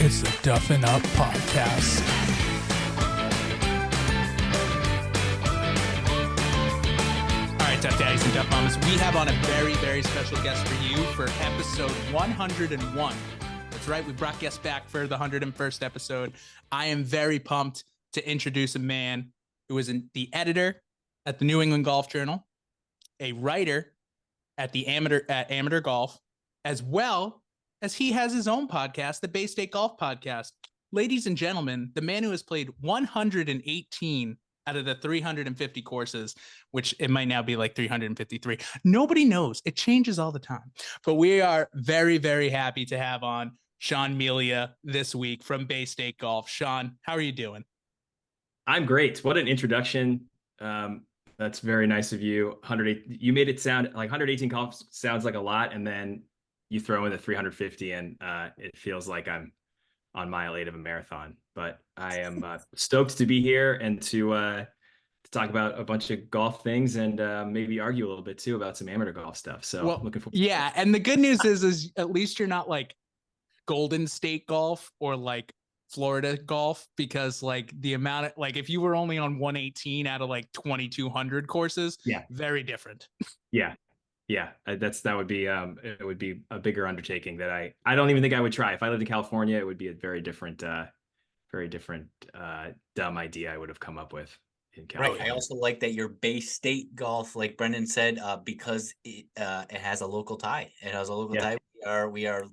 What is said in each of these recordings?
It's the Duffin Up Podcast. All right, Duff Daddies and Duff Mamas, we have on a very, very special guest for you for episode 101. That's right, we brought guests back for the 101st episode. I am very pumped to introduce a man who is the editor at the New England Golf Journal, a writer at the Amateur Golf, as well as he has his own podcast, the Bay State Golf Podcast. Ladies and gentlemen, the man who has played 118 out of the 350 courses, which it might now be like 353. Nobody knows. It changes all the time. But we are very, very happy to have on Sean Melia this week from Bay State Golf. Sean, how are you doing? I'm great. What an introduction. That's very nice of you. 108. You made it sound like 118 golf sounds like a lot, and then you throw in the 350, and it feels like I'm on mile 8 of a marathon. But I am stoked to be here and to talk about a bunch of golf things and maybe argue a little bit too about some amateur golf stuff. So looking forward. Yeah, and the good news is at least you're not like Golden State Golf or like Florida golf, because like the amount of like if you were only on 118 out of like 2200 courses, very different. Yeah, that would be it would be a bigger undertaking that I don't even think I would try. If I lived in California, it would be a very different dumb idea I would have come up with in California. Right. I also like that your Bay State Golf, like Brendan said, because it has a local tie. It has a local tie. We are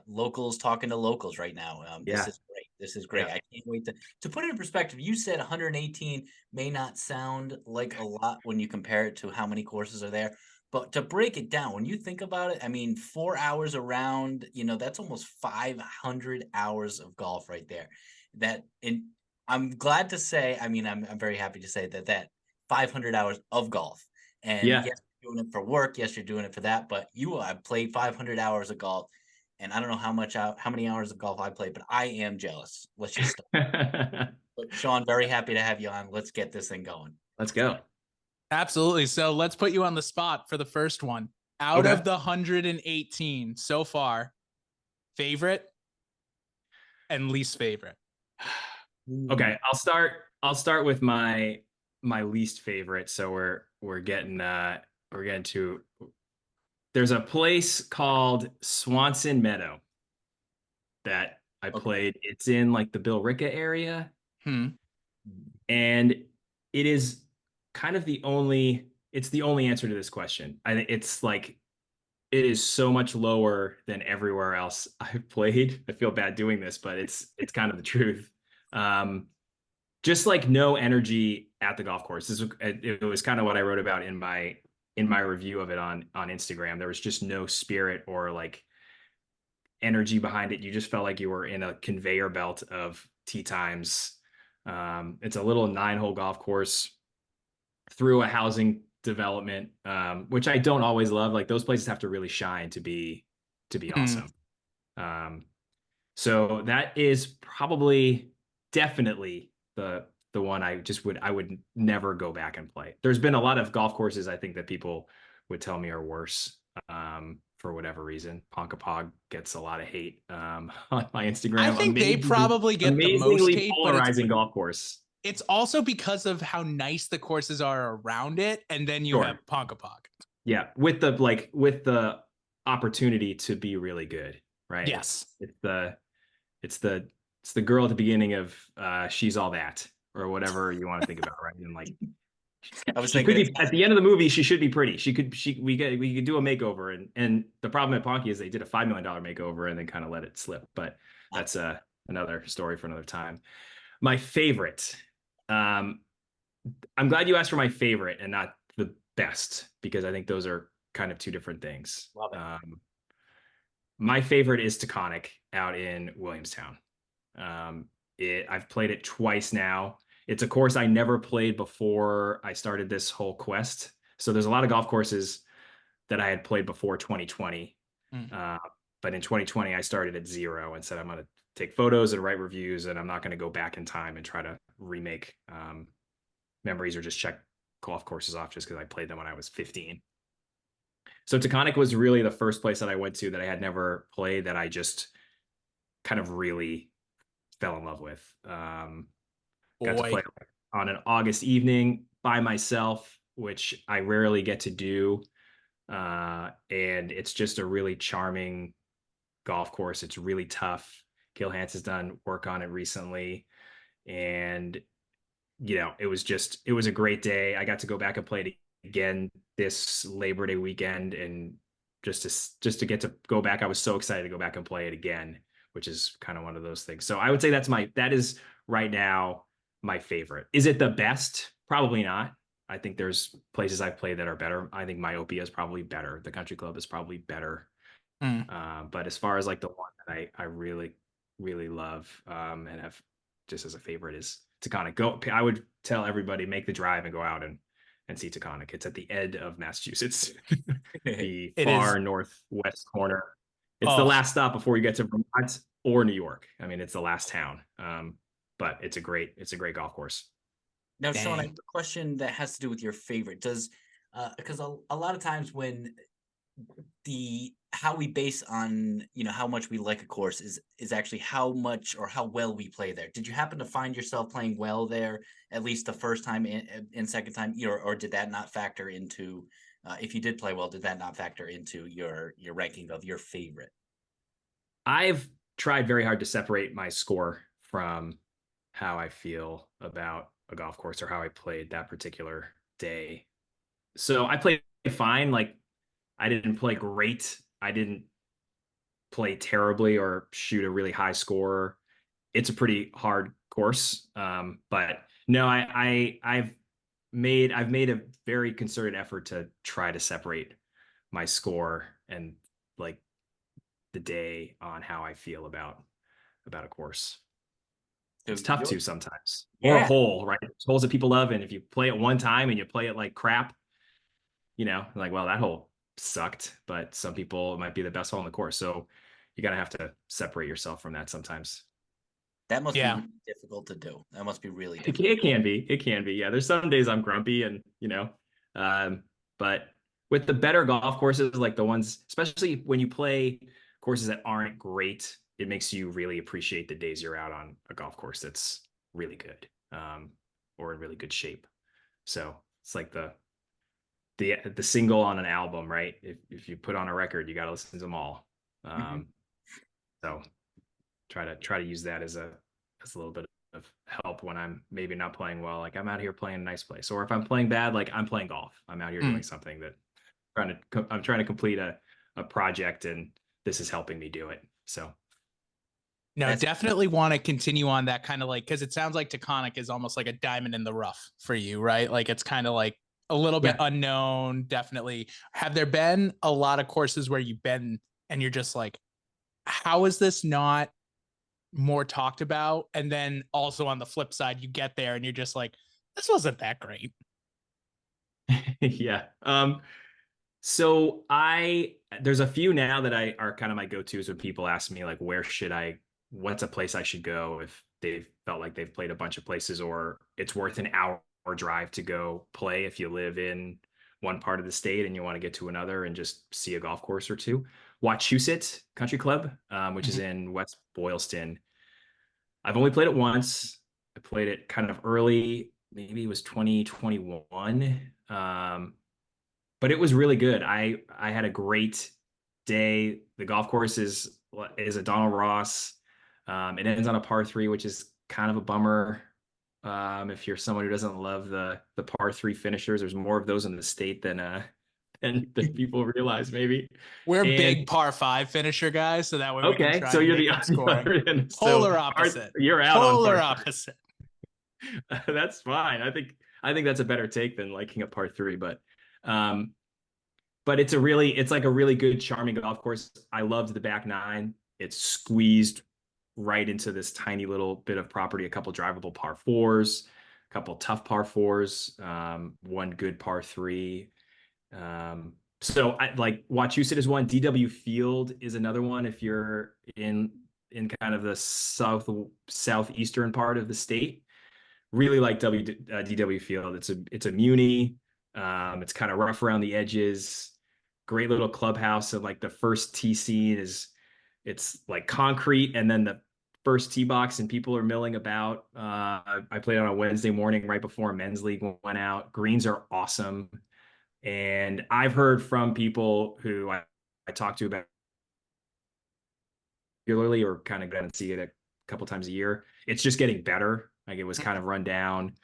locals talking to locals right now. This is great. This is great. I can't wait to put it in perspective. You said 118 may not sound like a lot when you compare it to how many courses are there, but to break it down, when you think about it, I mean, 4 hours around, that's almost 500 hours of golf right there. I'm glad to say, I mean, I'm very happy to say that 500 hours of golf. And yes, you're doing it for work. Yes, you're doing it for that. But I've played 500 hours of golf. And I don't know how many hours of golf I played, but I am jealous. Let's just start. But Sean, very happy to have you on. Let's get this thing going. Let's go. Absolutely. So let's put you on the spot for the first one. Out of the 118 so far, favorite and least favorite. Okay, I'll start with my least favorite. So we're getting to. There's a place called Swanson Meadow that I played. It's in like the Billerica area. And it is kind of the only answer to this question. I think it's like, it is so much lower than everywhere else I've played. I feel bad doing this, but it's kind of the truth. Just like no energy at the golf course. It was kind of what I wrote about in my review of it on Instagram. There was just no spirit or like energy behind it. You just felt like you were in a conveyor belt of tee times. It's a little 9-hole golf course through a housing development, which I don't always love. Like those places have to really shine to be awesome. So that is probably definitely the one I would never go back and play. There's been a lot of golf courses I think that people would tell me are worse for whatever reason. Ponkapog gets a lot of hate on my Instagram. I think they probably get the most hate, polarizing golf course. It's also because of how nice the courses are around it, and then you have Ponkapog. Yeah, with the opportunity to be really good, right? Yes, it's the girl at the beginning of She's All That, or whatever you want to think about, right? And like, I was thinking at the end of the movie, she should be pretty. We could do a makeover, and the problem at Ponky is they did a $5 million makeover and then kind of let it slip. But that's another story for another time. My favorite. I'm glad you asked for my favorite and not the best, because I think those are kind of two different things. Love it. My favorite is Taconic out in Williamstown. I've played it twice now. It's a course I never played before I started this whole quest. So there's a lot of golf courses that I had played before 2020. But in 2020, I started at 0 and said, I'm going to take photos and write reviews, and I'm not going to go back in time and try to remake memories or just check golf courses off just because I played them when I was 15. So Taconic was really the first place that I went to that I had never played, that I just kind of really fell in love with. Got to Boy. play on an August evening by myself, which I rarely get to do. And it's just a really charming golf course. It's really tough. Gil Hans has done work on it recently. And, it was a great day. I got to go back and play it again this Labor Day weekend. And just to get to go back, I was so excited to go back and play it again, which is kind of one of those things. So I would say that is right now my favorite. Is it the best? Probably not. I think there's places I've played that are better. I think Myopia is probably better. The Country Club is probably better. But as far as like the one that I really, really love and have just as a favorite is Taconic. I would tell everybody, make the drive and go out and see Taconic. It's at the end of Massachusetts, the far northwest corner. It's the last stop before you get to Vermont or New York. I mean, it's the last town. But it's a great golf course. Now, Sean, I have a question that has to do with your favorite. Does because a lot of times when how we base on how much we like a course is actually how much or how well we play there. Did you happen to find yourself playing well there at least the first time and second time, or did that not factor into if you did play well, did that not factor into your ranking of your favorite? I've tried very hard to separate my score from how I feel about a golf course or how I played that particular day. So I played fine. Like, I didn't play great. I didn't play terribly or shoot a really high score. It's a pretty hard course. But no, I've made a very concerted effort to try to separate my score and like the day on how I feel about a course. It's tough to sometimes. Or a hole, right? There's holes that people love, and if you play it one time and you play it like crap, like, well, that hole sucked, but some people, it might be the best hole in the course. So you gotta have to separate yourself from that sometimes. That must be really difficult to do. That must be really difficult. It can be. It can be. Yeah. There's some days I'm grumpy and, but with the better golf courses, like the ones, especially when you play courses that aren't great, it makes you really appreciate the days you're out on a golf course that's really good, or in really good shape. So it's like the single on an album, right? If you put on a record, you got to listen to them all. So try to use that as a little bit of help when I'm maybe not playing well. Like, I'm out here playing a nice place, or if I'm playing bad, like I'm playing golf. I'm out here doing something that I'm trying to complete a project, and this is helping me do it. So. No, definitely want to continue on that kind of like, because it sounds like Taconic is almost like a diamond in the rough for you, right? Like, it's kind of like a little bit unknown. Definitely. Have there been a lot of courses where you've been and you're just like, how is this not more talked about? And then also on the flip side, you get there and you're just like, this wasn't that great. Yeah. So there's a few now that are kind of my go-tos when people ask me like, what's a place I should go if they've felt like they've played a bunch of places, or it's worth an hour drive to go play if you live in one part of the state and you want to get to another and just see a golf course or two. Wachusett Country Club, which is in West Boylston. I've only played it once. I played it kind of early, maybe it was 2021. But it was really good. I had a great day. The golf course is a Donald Ross. It ends on a par 3, which is kind of a bummer. If you're someone who doesn't love the par 3 finishers, there's more of those in the state than people realize, maybe. We're big par 5 finisher guys, so that way we can try so you're the scoring. Polar opposite. You're out Polar on par opposite. That's fine. I think that's a better take than liking a par 3, but it's like a really good, charming golf course. I loved the back 9. It's squeezed right into this tiny little bit of property, a couple drivable par 4s, a couple tough par 4s, one good par 3. So I like Wachusett is one. DW Field is another one if you're in kind of the southeastern part of the state. Really like DW Field. It's a muni. It's kind of rough around the edges. Great little clubhouse. And like the first tee scene is It's like concrete, and then the first tee box, and people are milling about. I played on a Wednesday morning right before men's league went out. Greens are awesome. And I've heard from people who I talk to about regularly, or kind of going to see it a couple times a year. It's just getting better. Like, it was kind of run down,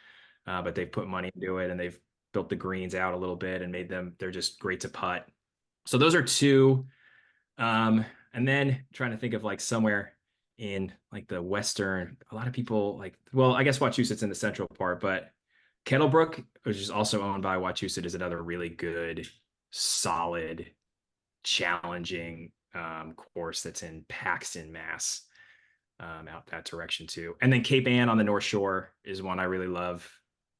but they've put money into it, and they've built the greens out a little bit and made them, they're just great to putt. So those are two. And then trying to think of like somewhere in like the Western, a lot of people like, well, I guess Wachusett's in the central part, but Kettlebrook, which is also owned by Wachusett, is another really good, solid, challenging course that's in Paxton, Mass, out that direction too. And then Cape Ann on the North Shore is one I really love,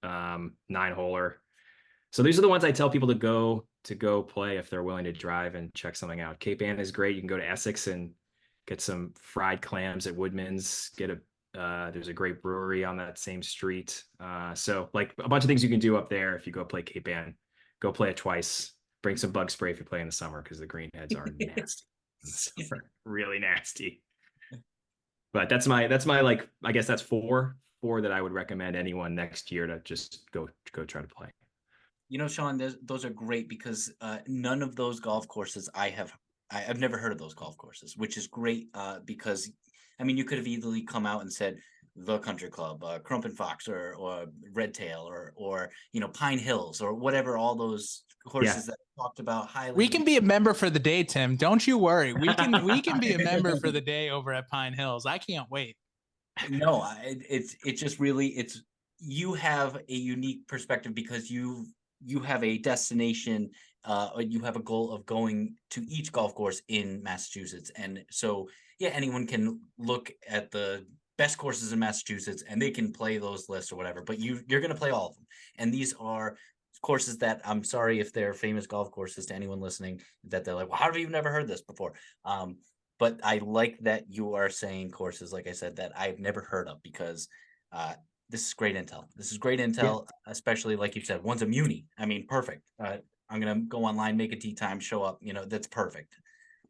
9-holer. So these are the ones I tell people to go play if they're willing to drive and check something out. Cape Ann is great. You can go to Essex and get some fried clams at Woodman's. There's a great brewery on that same street. So like a bunch of things you can do up there if you go play Cape Ann. Go play it twice. Bring some bug spray if you play in the summer, because the greenheads are nasty in the summer, really nasty. But that's my like, I guess that's four that I would recommend anyone next year to just go try to play. Sean, those are great, because none of those golf courses I've never heard of those golf courses, which is great, because I mean, you could have easily come out and said the Country Club, Crump and Fox, or Red Tail, or Pine Hills, or whatever, all those courses that I talked about highly. We can be a member for the day, Tim. Don't you worry. We can be a member for the day over at Pine Hills. I can't wait. No, it's just really, you have a unique perspective, because you have a destination, you have a goal of going to each golf course in Massachusetts. And so, yeah, anyone can look at the best courses in Massachusetts and they can play those lists or whatever, but you're going to play all of them. And these are courses that, I'm sorry if they're famous golf courses to anyone listening, that they're like, well, how have you never heard this before? But I like that you are saying courses, like I said, that I've never heard of, because this is great intel. This is great intel, especially like you said, one's a muni. I mean, perfect. I'm gonna go online, make a tee time, show up. That's perfect.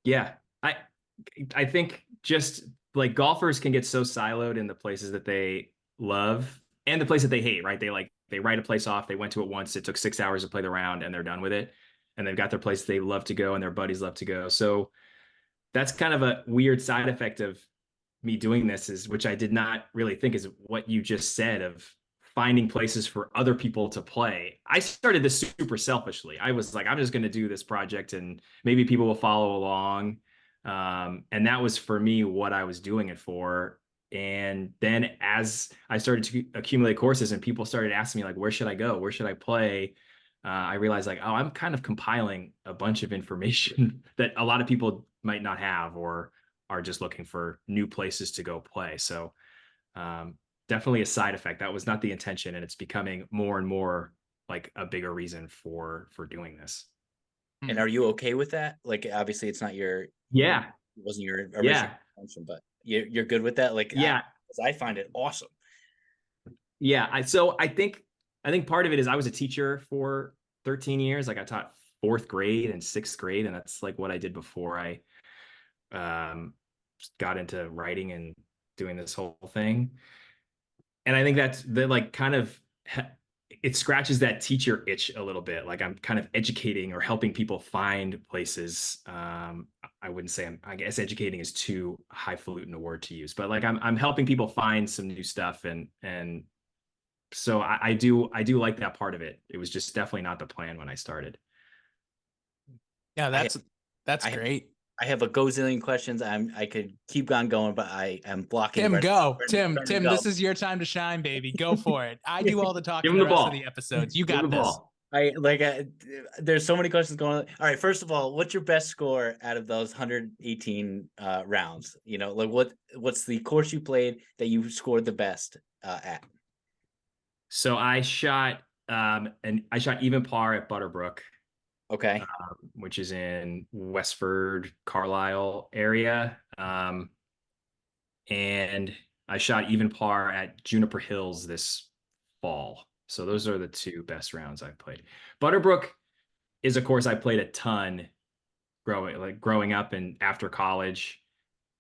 Yeah, I think just like golfers can get so siloed in the places that they love and the place that they hate, right? They write a place off. They went to it once. It took 6 hours to play the round, and they're done with it. And they've got their place they love to go, and their buddies love to go. So that's kind of a weird side effect of me doing this, is, which I did not really think, is what you just said, of finding places for other people to play. I started this super selfishly. I was like, I'm just going to do this project and maybe people will follow along. And that was, for me, what I was doing it for. And then as I started to accumulate courses and people started asking me, like, where should I go? Where should I play? I realized, like, oh, I'm kind of compiling a bunch of information that a lot of people might not have, or are just looking for new places to go play. So definitely a side effect. That was not the intention, and it's becoming more and more like a bigger reason for doing this. And are you okay with that? Like, obviously it's not it wasn't your original intention, but you're good with that? Like, I find it awesome. Yeah. I think part of it is I was a teacher for 13 years. Like, I taught 4th grade and 6th grade, and that's like what I did before I got into writing and doing this whole thing. And I think that's like kind of, it scratches that teacher itch a little bit. Like, I'm kind of educating or helping people find places. I wouldn't say I guess educating is too highfalutin a word to use, but like I'm helping people find some new stuff. And so I do like that part of it. It was just definitely not the plan when I started. Yeah, that's great. I have a gazillion questions. I could keep on going, but I am blocking. Tim, go. Tim, this is your time to shine, baby. Go for it. I do all the talking the rest of the episodes. You got this. There's so many questions going on. All right, first of all, what's your best score out of those 118 rounds? Like, what's the course you played that you scored the best at? So I shot even par at Butterbrook. Okay. Which is in Westford, Carlisle area. And I shot even par at Juniper Hills this fall. So those are the 2 best rounds I've played. Butterbrook is a course I played a ton growing up and after college.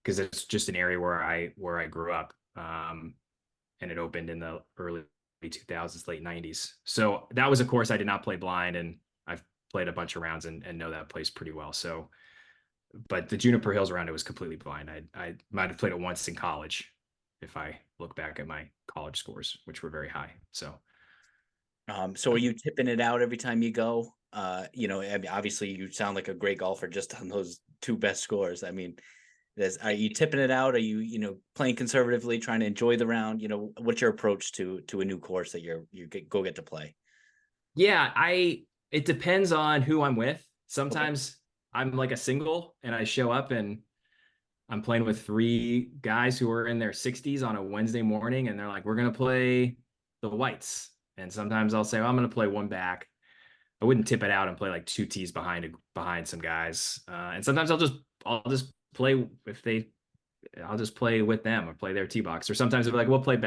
because it's just an area where I grew up. And it opened in the early 2000s, late 90s. So that was a course I did not play blind, and I've played a bunch of rounds and know that place pretty well. So, but the Juniper Hills round, it was completely blind. I might have played it once in college, if I look back at my college scores, which were very high. So, So are you tipping it out every time you go? I mean, obviously you sound like a great golfer just on those two best scores. I mean, are you tipping it out? Are you playing conservatively, trying to enjoy the round? What's your approach to a new course that you get to play? yeah, it depends on who I'm with. Okay. Sometimes I'm like a single and I show up and I'm playing with three guys who are in their 60s on a Wednesday morning, and they're like, we're going to play the whites. And sometimes I'll say, I'm going to play one back. I wouldn't tip it out and play like two tees behind some guys. And sometimes I'll just play I'll just play with them or play their tee box. Or sometimes they'll be like, we'll play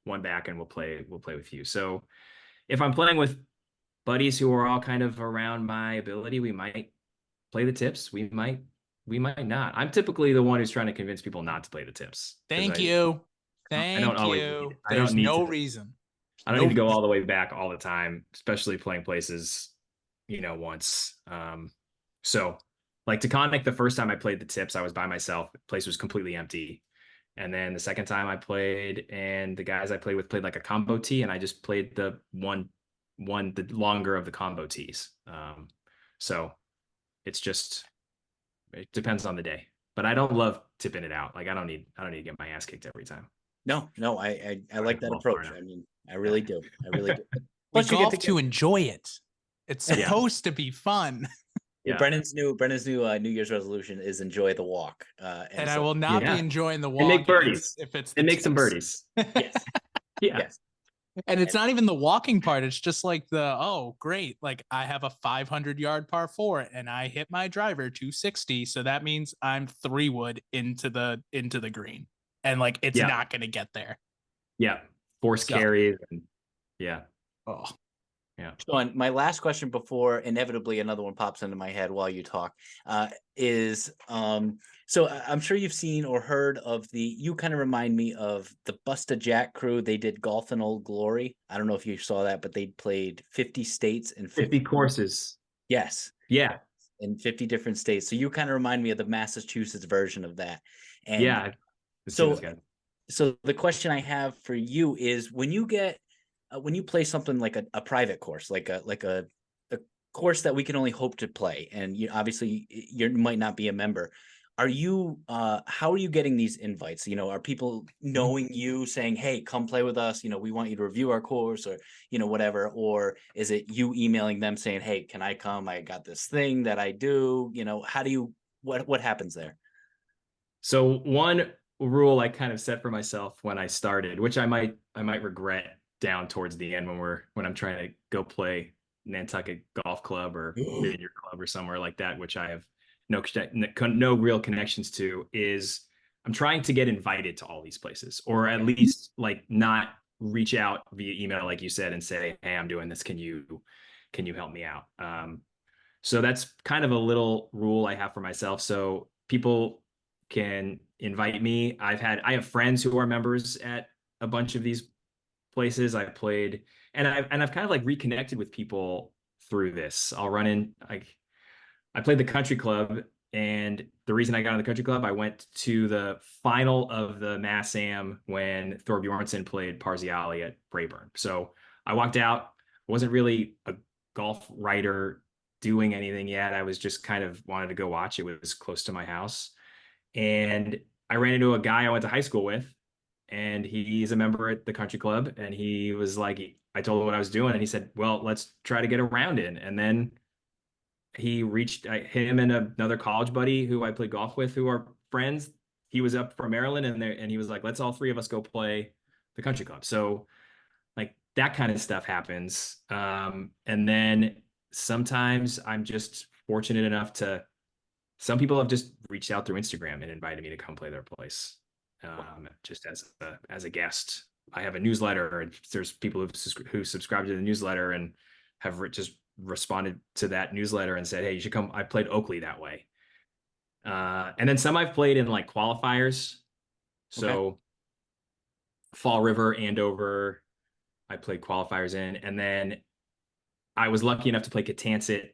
one back and we'll play with you. So if I'm playing with buddies who are all kind of around my ability, we might play the tips. We might not. I'm typically the one who's trying to convince people not to play the tips. Thank you. I don't Thank always you. I don't There's need no to reason. I don't No need to go reason. all the way back all the time, especially playing places, once. So like Taconic, the first time I played the tips, I was by myself. The place was completely empty. And then the second time I played, and the guys I played with played like a combo tee, and I just played the the longer of the combo tees. So it depends on the day. But I don't love tipping it out. Like I don't need to get my ass kicked every time. No, I like that approach. I mean, I really do. I really do. We Plus, you get golf to enjoy it. It's Yeah. supposed to be fun. Yeah. Brennan's new New Year's resolution is enjoy the walk. And I so, will not be Yeah. enjoying the And walk make birdies. if it's And make some tips. birdies. yes, Yeah. yes. And it's not even the walking part. It's just like oh, great. Like I have a 500-yard par 4 and I hit my driver 260. So that means I'm 3-wood into the green. And like it's Yeah. not going to get there. Yeah. Force So. carries. And yeah. Oh. Yeah. Sean, my last question before inevitably another one pops into my head while you talk is so I'm sure you've seen or heard of you kind of remind me of the Busta Jack crew. They did Golf in Old Glory. I don't know if you saw that, but they played 50 states and 50 courses. Yes. Yeah. In 50 different states. So you kind of remind me of the Massachusetts version of that. And yeah. So the question I have for you is when you play something like a private course, like a course that we can only hope to play, and obviously you might not be a member, how are you getting these invites? Are people knowing you saying, hey, come play with us, we want you to review our course, or whatever, or is it you emailing them saying, hey, can I come, I got this thing that I do? How do you what happens there? So one rule I kind of set for myself when I started, which I might regret down towards the end when I'm trying to go play Nantucket Golf Club or Vineyard Club or somewhere like that, which I have no real connections to, is I'm trying to get invited to all these places, or at least like not reach out via email, like you said, and say, hey, I'm doing this. Can you help me out? So that's kind of a little rule I have for myself. So people can invite me. I have friends who are members at a bunch of these places. I've played, and I've kind of like reconnected with people through this. I'll run in, like, I played the country club, and the reason I got on the country club, I went to the final of the Mass Am when Thor Bjornsson played Parziale at Brayburn. So I walked out, wasn't really a golf writer doing anything yet. I was just kind of wanted to go watch. It was close to my house. And I ran into a guy I went to high school with, and he's a member at the country club. And he was like, I told him what I was doing, and he said, well, let's try to get a round in. And then he reached him and another college buddy who I played golf with, who are friends. He was up from Maryland, and he was like, let's all three of us go play the country club. So like that kind of stuff happens. And then sometimes I'm just fortunate enough some people have just reached out through Instagram and invited me to come play their place, just as a guest. I have a newsletter, and there's people who subscribe to the newsletter and have just responded to that newsletter and said, hey, you should come. I played Oakley that way. And then some I've played in like qualifiers. So Fall River, Andover, I played qualifiers in. And then I was lucky enough to play Catanset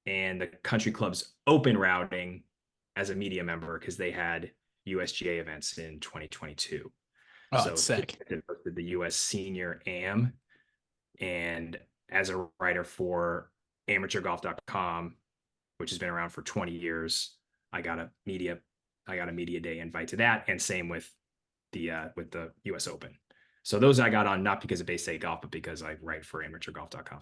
and the country club's open routing as a media member because they had USGA events in 2022. Oh, So it's sick. they hosted the US Senior AM. And as a writer for amateurgolf.com, which has been around for 20 years, I got a media day invite to that. And same with the US Open. So those I got on not because of Bay State Golf, but because I write for amateurgolf.com.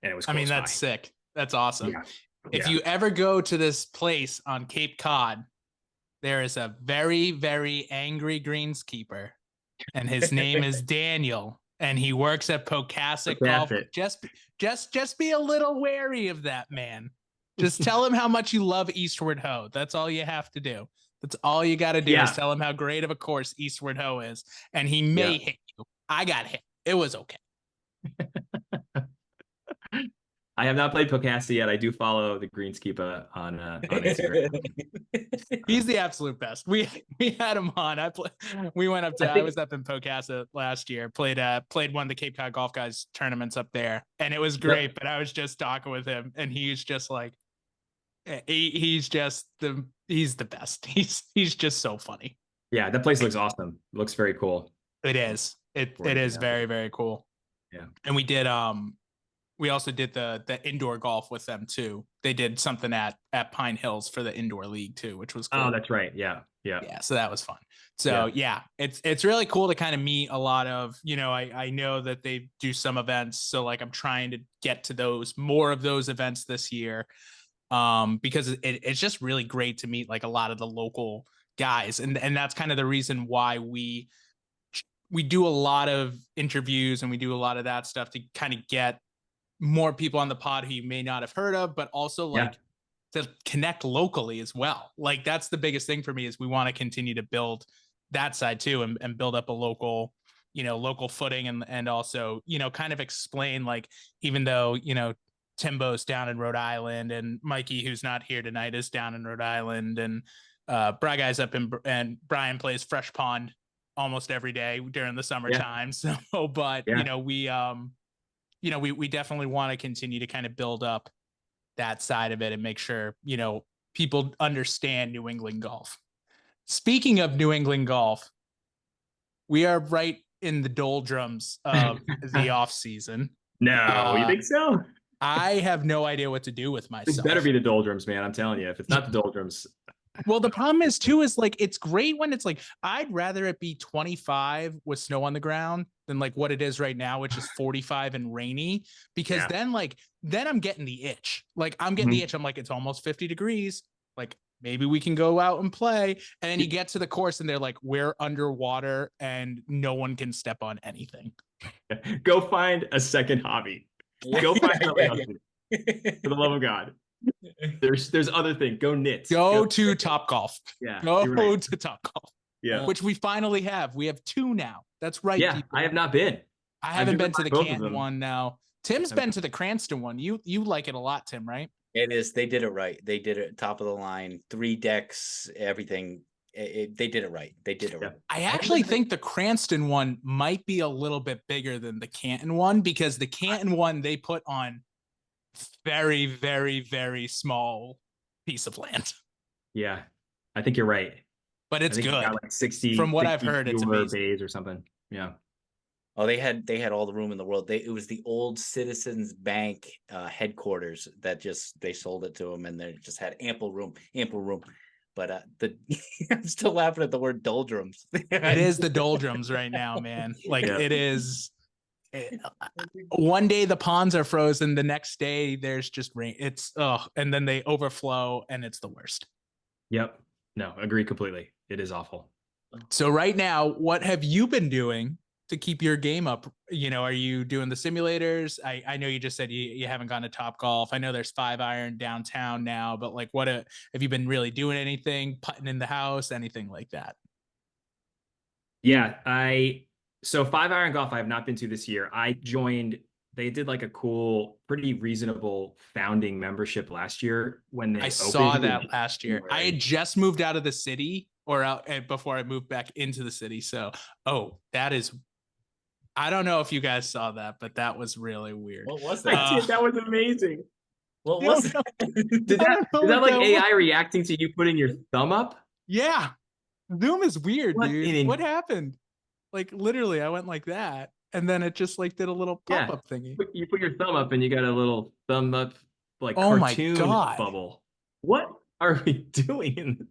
And it was close that's by. sick. That's awesome. Yeah. If you ever go to this place on Cape Cod, there is a very, very angry greenskeeper, and his name is Daniel, and he works at Pocasset Golf. Just be a little wary of that man. Just tell him how much you love Eastward Ho. That's all you have to do. That's all you got to do is tell him how great of a course Eastward Ho is, and he may hit you. I got hit. It was okay. I have not played Pocasset yet. I do follow the greenskeeper on Instagram. He's the absolute best. We had him on. We went up to. I was up in Pocasset last year. Played one of the Cape Cod Golf Guys tournaments up there, and it was great. But I was just talking with him, and he's just like, he's the best. He's just so funny. Yeah, that place looks awesome. Looks very cool. It is. It is very, very cool. Yeah, and we also did the indoor golf with them too. They did something at Pine Hills for the indoor league too, which was cool. Oh, that's right. Yeah. So that was fun. So it's really cool to kind of meet a lot of, I know that they do some events. So like I'm trying to get to more of those events this year, because it's just really great to meet like a lot of the local guys, and that's kind of the reason why we do a lot of interviews and we do a lot of that stuff to kind of get more people on the pod who you may not have heard of, but also to connect locally as well. Like that's the biggest thing for me is we want to continue to build that side too, and build up a local footing, and also, kind of explain, like, even though, Timbo's down in Rhode Island and Mikey, who's not here tonight, is down in Rhode Island, and Bry Guy's up and Brian plays Fresh Pond almost every day during the summertime. So, but we definitely want to continue to kind of build up that side of it and make sure, people understand New England golf. Speaking of New England golf, we are right in the doldrums of the off season. No, you think so? I have no idea what to do with myself. It better be the doldrums, man. I'm telling you, if it's not the doldrums. Well, the problem is too, is like, it's great when it's like, I'd rather it be 25 with snow on the ground than like what it is right now, which is 45 and rainy, because then I'm getting the itch. Like I'm getting the itch. I'm like, it's almost 50 degrees. Like maybe we can go out and play. And then you get to the course and they're like, we're underwater and no one can step on anything. Go find a second hobby. Go find something else. For the love of God. There's other things. Go knit. Go to Top Golf. Yeah. Go to Top Golf. Yeah. Which we finally have. We have 2 now. That's right. Yeah. People. I have not been. I haven't been to the Canton one now. Tim's been to the Cranston one. You like it a lot, Tim, right? It is. They did it right. They did it top of the line, 3 decks, everything. They did it right. They did it right. I actually think the Cranston one might be a little bit bigger than the Canton one, because the Canton one they put on very, very, very small piece of land. Yeah, I think you're right. But it's good. Like 60. From what I've heard, it's amazing. Bays or something. Yeah. Oh, they had all the room in the world. It was the old Citizens Bank headquarters that they sold it to them, and they just had ample room. But I'm still laughing at the word doldrums. It is the doldrums right now, man. Like it is. One day the ponds are frozen, the next day there's just rain. And then they overflow, and it's the worst. Yep. No, agree completely. It is awful. So right now, what have you been doing to keep your game up? Are you doing the simulators? I know you just said you haven't gone to Top Golf. I know there's 5-iron downtown now, but like, what have you been really doing? Anything, putting in the house, anything like that? Yeah, so 5-iron golf I have not been to this year. I joined they did like a cool, pretty reasonable founding membership last year when they I opened. saw that last year. I January. had just moved out of the city or out before I moved back into the city. So, that is, I don't know if you guys saw that, but that was really weird. What was I that? did. That was amazing. What I was don't know. that? Is I don't know that what like that AI was. reacting to you putting your thumb up? Yeah. Zoom is weird, What dude. in What happened? Like literally, I went like that, and then it just like did a little yeah. pop-up thingy. You put your thumb up and you got a little thumb up like Oh my cartoon God. bubble. What are we doing?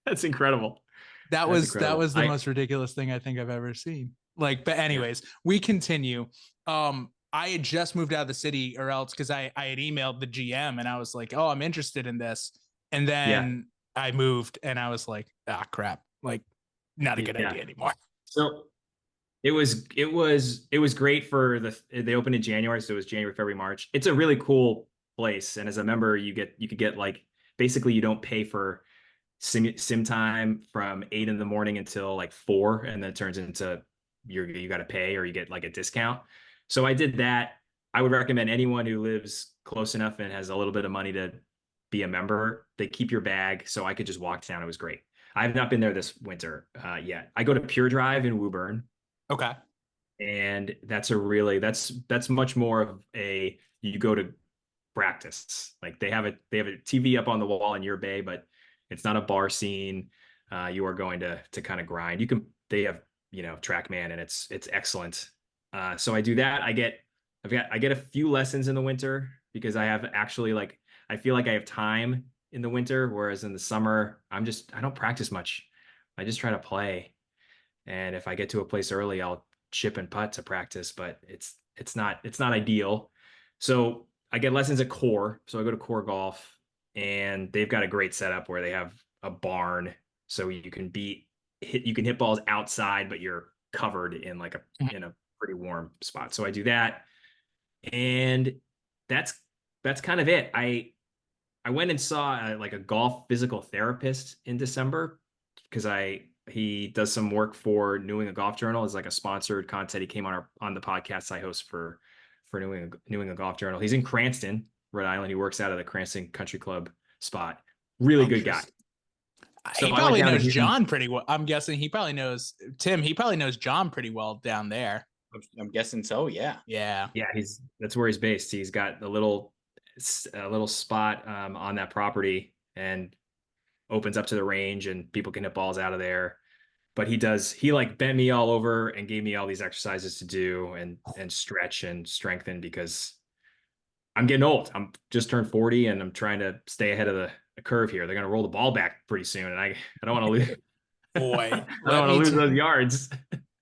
That's incredible. That's That incredible. was the most ridiculous thing I think I've ever seen. Like, but Yeah. anyways, we continue. I had just moved out of the city, or else because I had emailed the GM and I was like, oh, I'm interested in this. And Yeah. then I moved and I was like, ah, crap. Like, not a good Yeah. idea anymore. So it was great for they opened in January, so it was January, February, March. It's a really cool place, and as a member, you could get like basically you don't pay for sim time from 8 in the morning until like 4, and then it turns into you got to pay or you get like a discount. So I did that. I would recommend anyone who lives close enough and has a little bit of money to be a member. They keep your bag, so I could just walk down. It was great. I have not been there this winter yet. I go to Pure Drive in Woburn, Okay. and that's much more of a you go to practice. Like they have a TV up on the wall in your bay, but it's not a bar scene. You are going to kind of grind. They have TrackMan, and it's excellent. So I do that. I get a few lessons in the winter because I have actually like I feel like I have time in the winter, whereas in the summer I don't practice much. I just try to play. And if I get to a place early, I'll chip and putt to practice, but it's not ideal. So I get lessons at Core. So I go to Core Golf, and they've got a great setup where they have a barn, so you can hit balls outside, but you're covered in like in a pretty warm spot. So I do that, and that's kind of it. I went and saw like a golf physical therapist in December because he does some work for New England Golf Journal as like a sponsored content. He came on the podcast I host for New England Golf Journal. He's in Cranston, Rhode Island. He works out of the Cranston Country Club spot. Really good guy. So He probably knows John pretty well. I'm guessing he probably knows Tim. He probably knows John pretty well down there. I'm guessing so. Yeah. Yeah. Yeah. That's where he's based. He's got a little spot on that property and opens up to the range, and people can hit balls out of there. But he like bent me all over and gave me all these exercises to do and stretch and strengthen because I'm getting old. I'm just turned 40 and I'm trying to stay ahead of the curve here. They're going to roll the ball back pretty soon, and I don't want to lose. Boy, I don't want to lose those yards.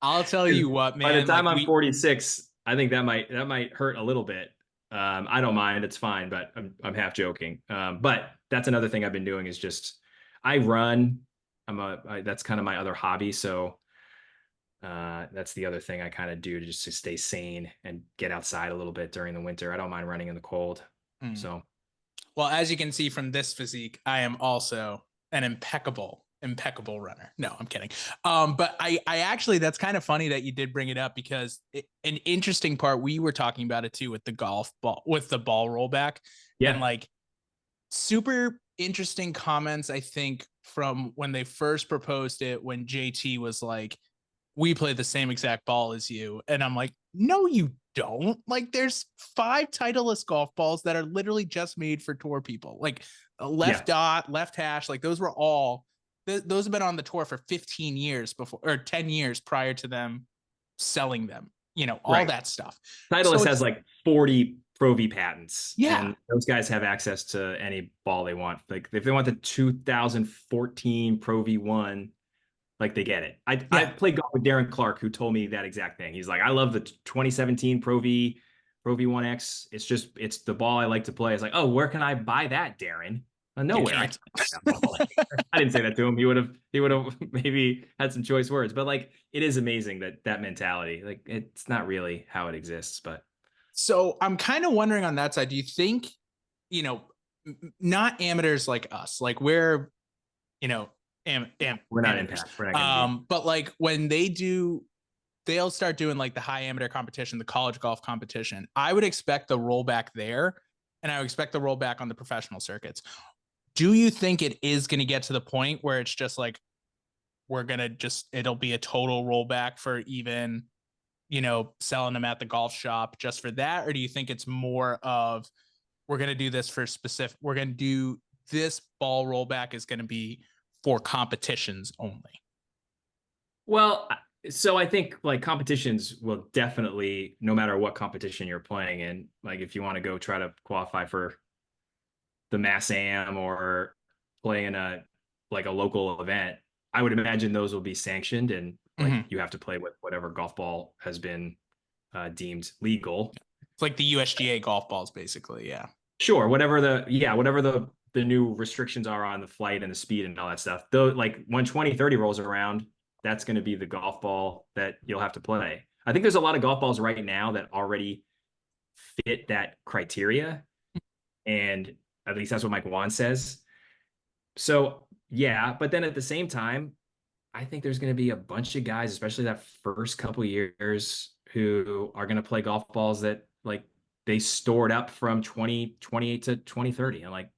I'll tell you what, man. By the time I'm 46, I think that might hurt a little bit. I don't mind. It's fine, but I'm half joking. But that's another thing I've been doing is just I run. That's kind of my other hobby. So that's the other thing I kind of do to stay sane and get outside a little bit during the winter. I don't mind running in the cold. So, well, as you can see from this physique, I am also an impeccable runner. No, I'm kidding. But I actually, that's kind of funny that you did bring it up because an interesting part, we were talking about it too with the golf ball, with the ball rollback. yeah. And like super interesting comments, I think, from when they first proposed it, when JT was like, we play the same exact ball as you. And I'm like, no, you don't. Like, there's 5 Titleist golf balls that are literally just made for tour people. Like left dot, left hash, like those were all, those have been on the tour for 15 years before, or 10 years prior to them selling them, all that stuff. Titleist has like 40 Pro V patents. Yeah. And those guys have access to any ball they want. Like if they want the 2014 Pro V1, like they get it. I played golf with Darren Clark, who told me that exact thing. He's like, I love the 2017 Pro V1X. It's the ball I like to play. It's like, oh, where can I buy that, Darren? Nowhere. I didn't say that to him. He would have maybe had some choice words, but like, it is amazing that mentality, like it's not really how it exists, but. So I'm kind of wondering on that side, do you think, not amateurs like us, like we're, we're not amateurs. We're not but like when they do they'll start doing like the high amateur competition, the college golf competition. I would expect the rollback there, and I would expect the rollback on the professional circuits. Do you think it is going to get to the point where it's just like it'll be a total rollback for even, selling them at the golf shop just for that? Or do you think it's more of, we're going to do this for specific, we're going to do this ball rollback is going to be for competitions only? Well, so I think like competitions will definitely, no matter what competition you're playing in, like if you want to go try to qualify for the Mass Am or play in a local event, I would imagine those will be sanctioned, and like you have to play with whatever golf ball has been deemed legal. It's like the USGA golf balls, basically. Yeah. Sure. Whatever the new restrictions are on the flight and the speed and all that stuff. Though, like when 2030 rolls around, that's going to be the golf ball that you'll have to play. I think there's a lot of golf balls right now that already fit that criteria, and at least that's what Mike Wan says. So yeah, but then at the same time, I think there's going to be a bunch of guys, especially that first couple years, who are going to play golf balls that like they stored up from 2028 to 2030. And like,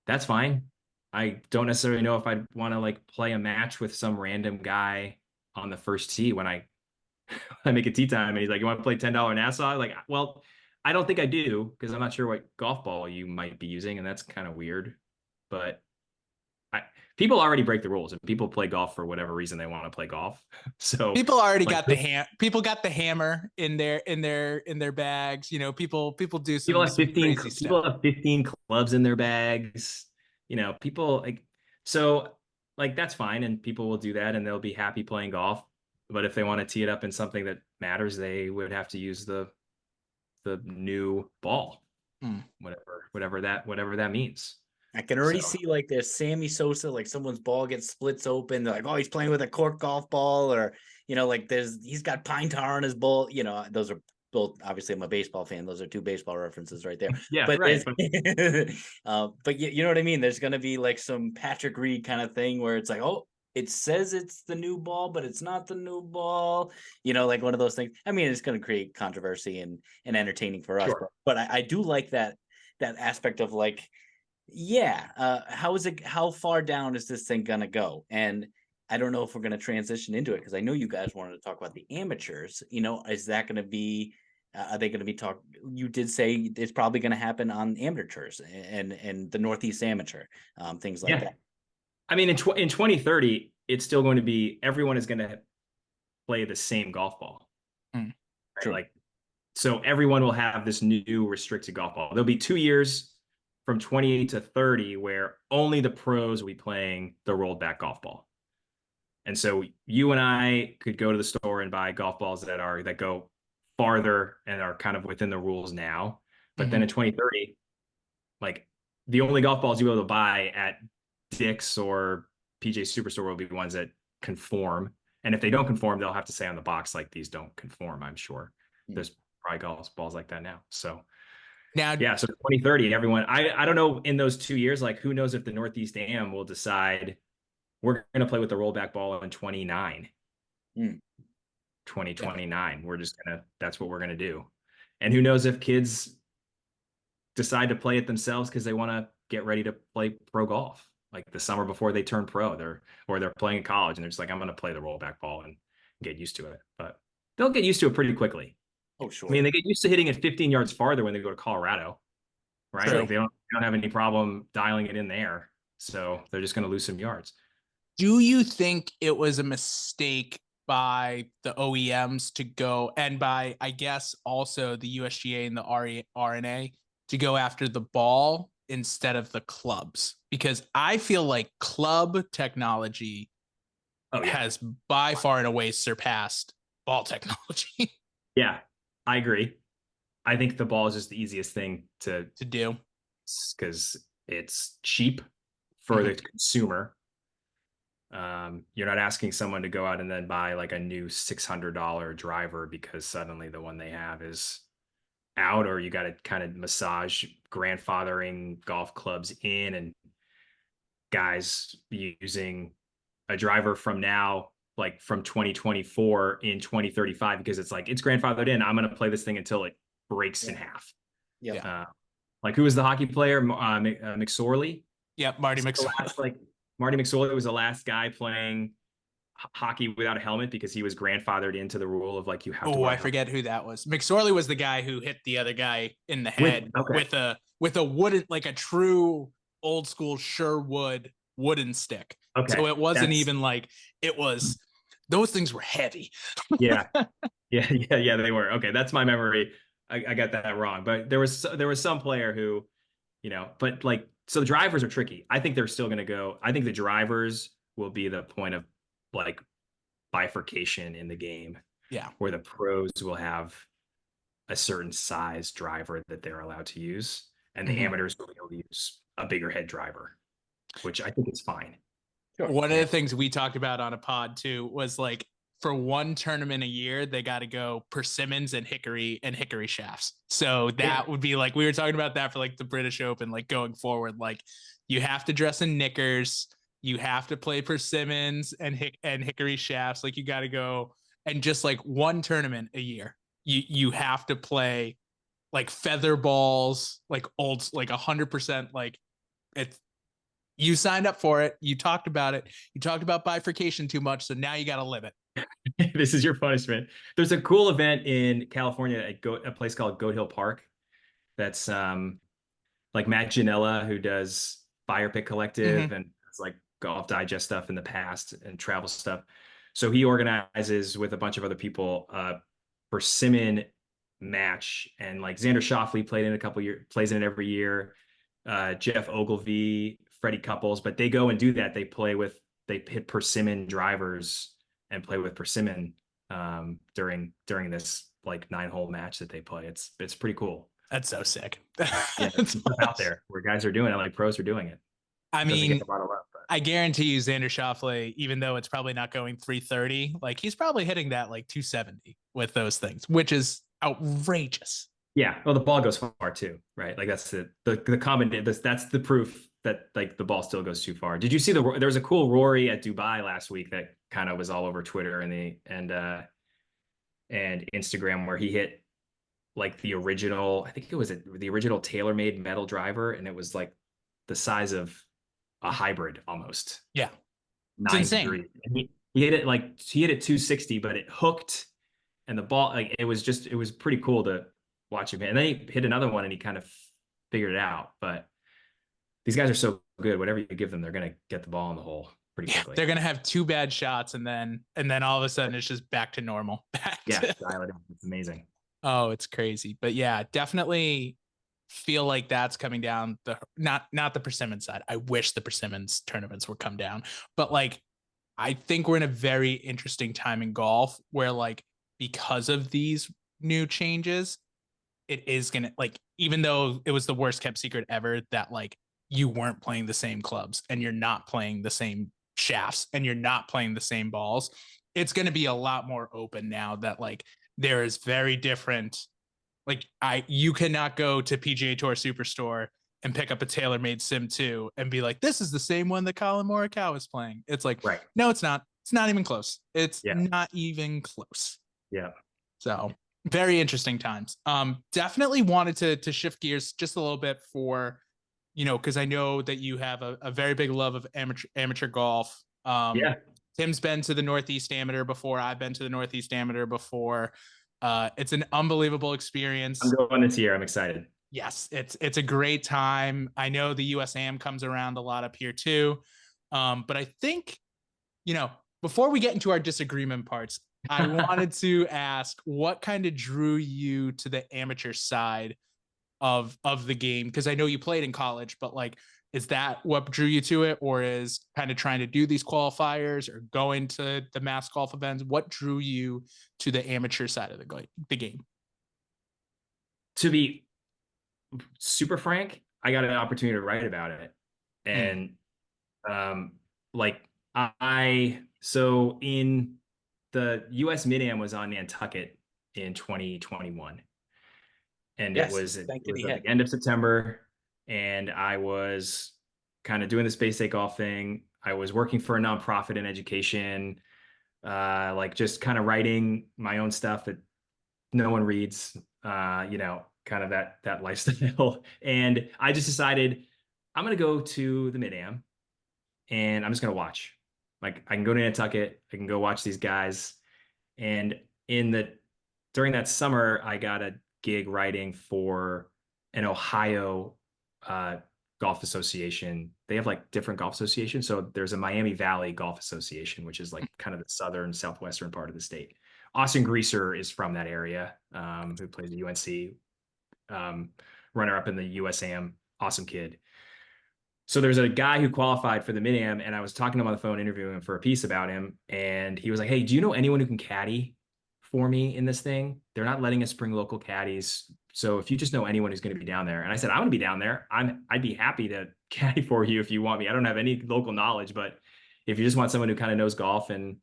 that's fine. I don't necessarily know if I'd want to like play a match with some random guy on the first tee when I make a tee time and he's like, you want to play $10 Nassau? Like, well, I don't think I do, because I'm not sure what golf ball you might be using, and that's kind of weird. But people already break the rules, and people play golf for whatever reason they want to play golf. So people already got people got the hammer in their bags. People do some, people have 15 crazy stuff. People have 15 clubs in their bags. People like, so like that's fine, and people will do that and they'll be happy playing golf. But if they want to tee it up in something that matters, they would have to use the new ball, whatever that means. I can already see like there's Sammy Sosa, like someone's ball gets splits open. They're like, oh, he's playing with a cork golf ball, or like he's got pine tar on his ball. Those are both, obviously I'm a baseball fan. Those are two baseball references right there. Yeah, but right. But you know what I mean? There's gonna be like some Patrick Reed kind of thing where it's like, oh, it says it's the new ball, but it's not the new ball. Like one of those things. I mean, it's gonna create controversy and entertaining for us. Sure. But I do like that aspect of like, yeah, how far down is this thing gonna go? And I don't know if we're gonna transition into it, because I know you guys wanted to talk about the amateurs. Is that gonna be, are they gonna be you did say it's probably gonna happen on amateurs and the Northeast Amateur, things like that. I mean, in 2030, it's still going to be, everyone is going to play the same golf ball. Right? True. Like, so everyone will have this new restricted golf ball. There'll be 2 years from 28 to 30 where only the pros will be playing the rolled back golf ball. And so you and I could go to the store and buy golf balls that go farther and are kind of within the rules now. But then in 2030, like the only golf balls you'll be able to buy at Dick's or PJ Superstore will be ones that conform. And if they don't conform, they'll have to say on the box, like, these don't conform, I'm sure. There's probably golf balls like that now. So now, yeah, so 2030, everyone, I don't know, in those 2 years, like, who knows if the Northeast Am will decide we're going to play with the rollback ball in 2029. We're just going to, that's what we're going to do. And who knows if kids decide to play it themselves because they want to get ready to play pro golf, like the summer before they turn pro. They're playing in college and they're just like, I'm going to play the rollback ball and get used to it. But they'll get used to it pretty quickly. Oh, sure. I mean, they get used to hitting it 15 yards farther when they go to Colorado, right? Like they don't have any problem dialing it in there. So they're just going to lose some yards. Do you think it was a mistake by the OEMs to go, and by, I guess, also the USGA and the RNA to go after the ball instead of the clubs? Because I feel like club technology has by far and away surpassed ball technology. Yeah, I agree. I think the ball is just the easiest thing to do, because it's cheap for the consumer. You're not asking someone to go out and then buy like a new $600 driver because suddenly the one they have is out, or you got to kind of massage grandfathering golf clubs in, and guys using a driver from now, like from 2024 in 2035 because it's like it's grandfathered in. I'm going to play this thing until it breaks in half. Yeah. Like who was the hockey player? McSorley. Yep, Marty McSorley. Marty McSorley was the last guy playing hockey without a helmet because he was grandfathered into the rule of like you have to Oh, wear I forget who that was. McSorley was the guy who hit the other guy in the head with a wooden, like a true old school Sherwood wooden stick. Okay. So it wasn't even like it was. Those things were heavy. Yeah, they were. Okay, that's my memory. I got that wrong, but there was some player who, but like so the drivers are tricky. I think they're still going to go. I think the drivers will be the point of like bifurcation in the game. Yeah, where the pros will have a certain size driver that they're allowed to use, and the amateurs will be able to use a bigger head driver, which I think is fine. Sure. One of the things we talked about on a pod too was like for one tournament a year, they got to go persimmons and hickory shafts. So that would be like, we were talking about that for like the British Open, like going forward, like you have to dress in knickers, you have to play persimmons and hickory shafts. Like you got to go and just like one tournament a year, you have to play like feather balls, like old, like 100%, like it's, you signed up for it. You talked about it. You talked about bifurcation too much. So now you got to live it. This is your punishment. There's a cool event in California at a place called Goat Hill Park. That's like Matt Janella, who does Fire Pit Collective and does like Golf Digest stuff in the past and travel stuff. So he organizes with a bunch of other people a persimmon match, and like Xander Schauffele played in plays in it every year. Jeff Ogilvy, Freddie Couples, but they go and do that. They hit persimmon drivers and play with persimmon during this like 9-hole match that they play. It's pretty cool. That's so sick. It's out there where guys are doing it, like pros are doing it. I mean, I guarantee you Xander Schauffele, even though it's probably not going 330, like he's probably hitting that like 270 with those things, which is outrageous. Yeah, well, the ball goes far too, right? Like that's the common. That's the proof that like the ball still goes too far. Did you see there was a cool Rory at Dubai last week that kind of was all over Twitter and Instagram where he hit like the original. I think it was the original TaylorMade metal driver, and it was like the size of a hybrid almost. Yeah, it's insane. And he hit it 260, but it hooked, and the ball like it was pretty cool to watch him hit. And then he hit another one and he kind of figured it out. But these guys are so good. Whatever you give them, they're going to get the ball in the hole pretty quickly. They're going to have 2 bad shots and then all of a sudden it's just back to normal. Dial it in. It's amazing. Oh, it's crazy. But yeah, definitely feel like that's coming down not the persimmon side. I wish the persimmons tournaments would come down, but like, I think we're in a very interesting time in golf where like, because of these new changes, it is going to like, even though it was the worst kept secret ever that like you weren't playing the same clubs and you're not playing the same shafts and you're not playing the same balls, it's going to be a lot more open now that like there is very different. Like you cannot go to PGA Tour Superstore and pick up a TaylorMade Sim 2 and be like, this is the same one that Colin Morikawa is playing. It's like, right. No, it's not. It's not even close. It's not even close. Yeah. So very interesting times. Definitely wanted to shift gears just a little bit for, because I know that you have a very big love of amateur golf. Tim's been to the Northeast Amateur before. I've been to the Northeast Amateur before. It's an unbelievable experience. I'm going this year. I'm excited. Yes, it's a great time. I know the USAM comes around a lot up here too. But I think, before we get into our disagreement parts, I wanted to ask what kind of drew you to the amateur side of the game? Because I know you played in college, but like, is that what drew you to it, or is kind of trying to do these qualifiers or going to the mass golf events? What drew you to the amateur side of the game? To be super frank, I got an opportunity to write about it. And so in the US Mid-Am was on Nantucket in 2021. And it was at the end of September. And I was kind of doing the Space Day golf thing. I was working for a nonprofit in education. like just kind of writing my own stuff that no one reads, kind of that lifestyle. And I just decided I'm gonna go to the Mid-Am and I'm just gonna watch. Like I can go to Nantucket, I can go watch these guys. And in the during that summer, I got a gig writing for an Ohio uh, golf association. They have like different golf associations. So there's a Miami Valley Golf Association, which is like kind of the southern, southwestern part of the state. Austin Greaser is from that area, who plays the UNC, runner up in the USAM. Awesome kid. So there's a guy who qualified for the Mid-Am, and I was talking to him on the phone, interviewing him for a piece about him. And he was like, "Hey, do you know anyone who can caddy for me in this thing? They're not letting us bring local caddies. So if you just know anyone who's going to be down there." And I said, "I'm going to be down there. I'd be happy to caddy for you if you want me. I don't have any local knowledge, but if you just want someone who kind of knows golf and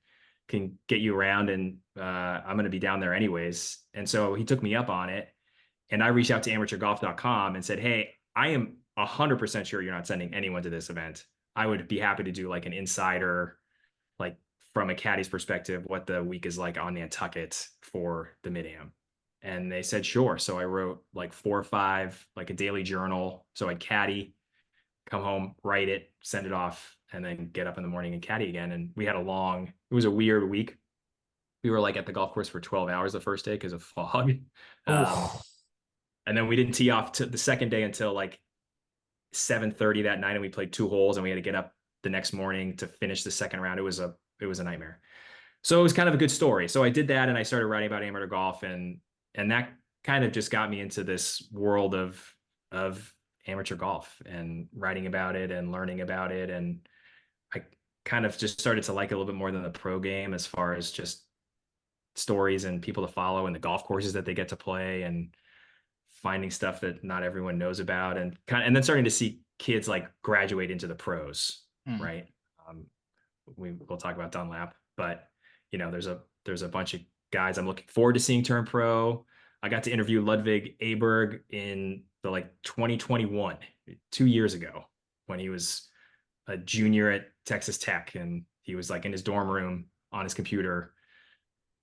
can get you around, and I'm going to be down there anyways." And so he took me up on it. And I reached out to amateurgolf.com and said, "Hey, I am 100% sure you're not sending anyone to this event. I would be happy to do like an insider, like from a caddy's perspective, what the week is like on Nantucket for the Mid-Am." And they said, sure. So I wrote like 4 or 5, like a daily journal. So I'd caddy, come home, write it, send it off, and then get up in the morning and caddy again. And we had it was a weird week. We were like at the golf course for 12 hours the first day because of fog. And then we didn't tee off to the second day until like 7:30 that night, and we played 2 holes, and we had to get up the next morning to finish the second round. It was a nightmare. So it was kind of a good story. So I did that, and I started writing about amateur golf, and that kind of just got me into this world of amateur golf and writing about it and learning about it. And I kind of just started to like it a little bit more than the pro game, as far as just stories and people to follow and the golf courses that they get to play, and finding stuff that not everyone knows about, and then starting to see kids like graduate into the pros, right? We'll talk about Dunlap, but there's a bunch of guys I'm looking forward to seeing turn pro. I got to interview Ludwig Aberg in the like 2021, 2 years ago, when he was a junior at Texas Tech, and he was like in his dorm room on his computer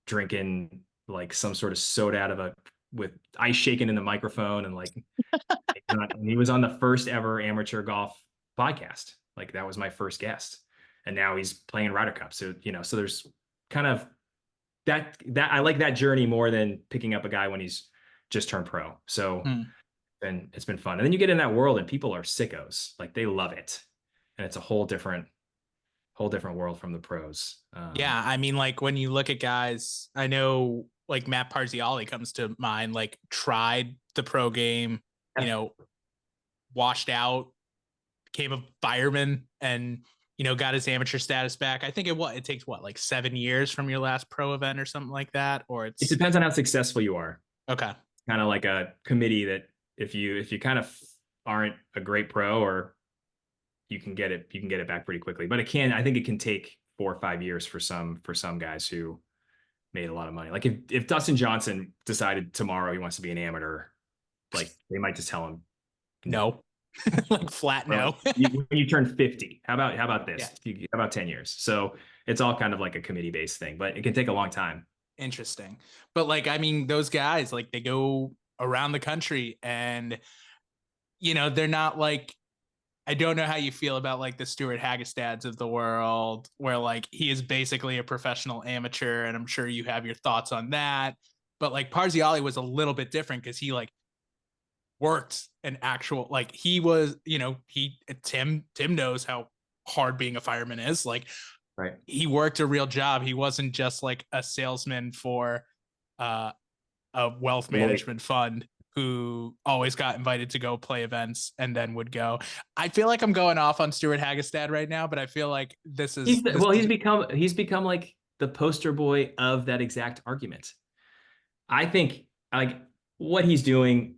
drinking like some sort of soda out of with ice shaking in the microphone, and like and he was on the first ever amateur golf podcast. Like that was my first guest, and now he's playing Ryder Cup. So so there's kind of that I like that journey more than picking up a guy when he's just turned pro. So and it's been fun. And then you get in that world, and people are sickos. Like they love it, and it's a whole different world from the pros. Yeah, I mean, like when you look at guys, I know like Matt Parziali comes to mind, like tried the pro game, washed out, became a fireman, and got his amateur status back. I think it takes like 7 years from your last pro event or something like that, or it depends on how successful you are. Okay. Kind of like a committee that if you kind of aren't a great pro, or you can get it back pretty quickly. But I think it can take 4 or 5 years for some guys who made a lot of money. Like if Dustin Johnson decided tomorrow he wants to be an amateur, like they might just tell him no. Like flat no. When you turn 50, how about this? Yeah. How about 10 years? So it's all kind of like a committee based thing, but it can take a long time. Interesting. But like, I mean, those guys, like they go around the country, and they're not like, I don't know how you feel about like the Stuart Hagestads of the world, where like he is basically a professional amateur, and I'm sure you have your thoughts on that. But like Parziali was a little bit different because he like worked an actual, like he was, Tim knows how hard being a fireman is. Like, right. He worked a real job. He wasn't just like a salesman for a wealth management fund who always got invited to go play events and then would go. I feel like I'm going off on Stuart Hagestad right now, but I feel like he's become like the poster boy of that exact argument. I think like what he's doing,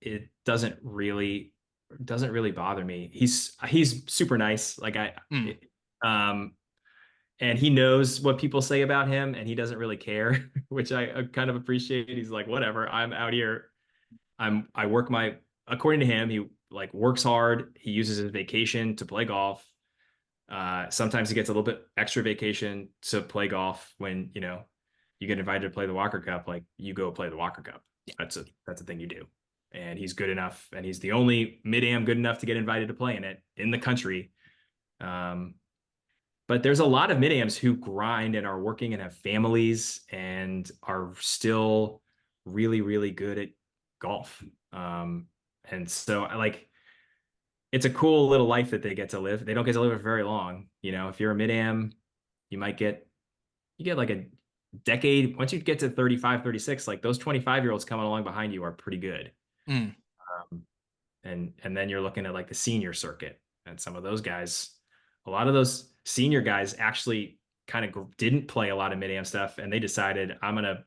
it doesn't really bother me. He's super nice. Like and he knows what people say about him, and he doesn't really care, which I kind of appreciate. He's like, whatever, I'm out here. I work according to him, he like works hard. He uses his vacation to play golf. Sometimes he gets a little bit extra vacation to play golf when, you get invited to play the Walker Cup, like you go play the Walker Cup. That's a thing you do. And he's good enough, and he's the only mid-am good enough to get invited to play in it in the country. But there's a lot of mid-ams who grind and are working and have families and are still really, really good at golf. And so it's a cool little life that they get to live. They don't get to live it very long. If you're a mid-am, you get like a decade. Once you get to 35, 36, like those 25-year-olds coming along behind you are pretty good. And then you're looking at like the senior circuit, and some of those guys, a lot of those senior guys actually kind of didn't play a lot of mid-am stuff, and they decided, I'm going to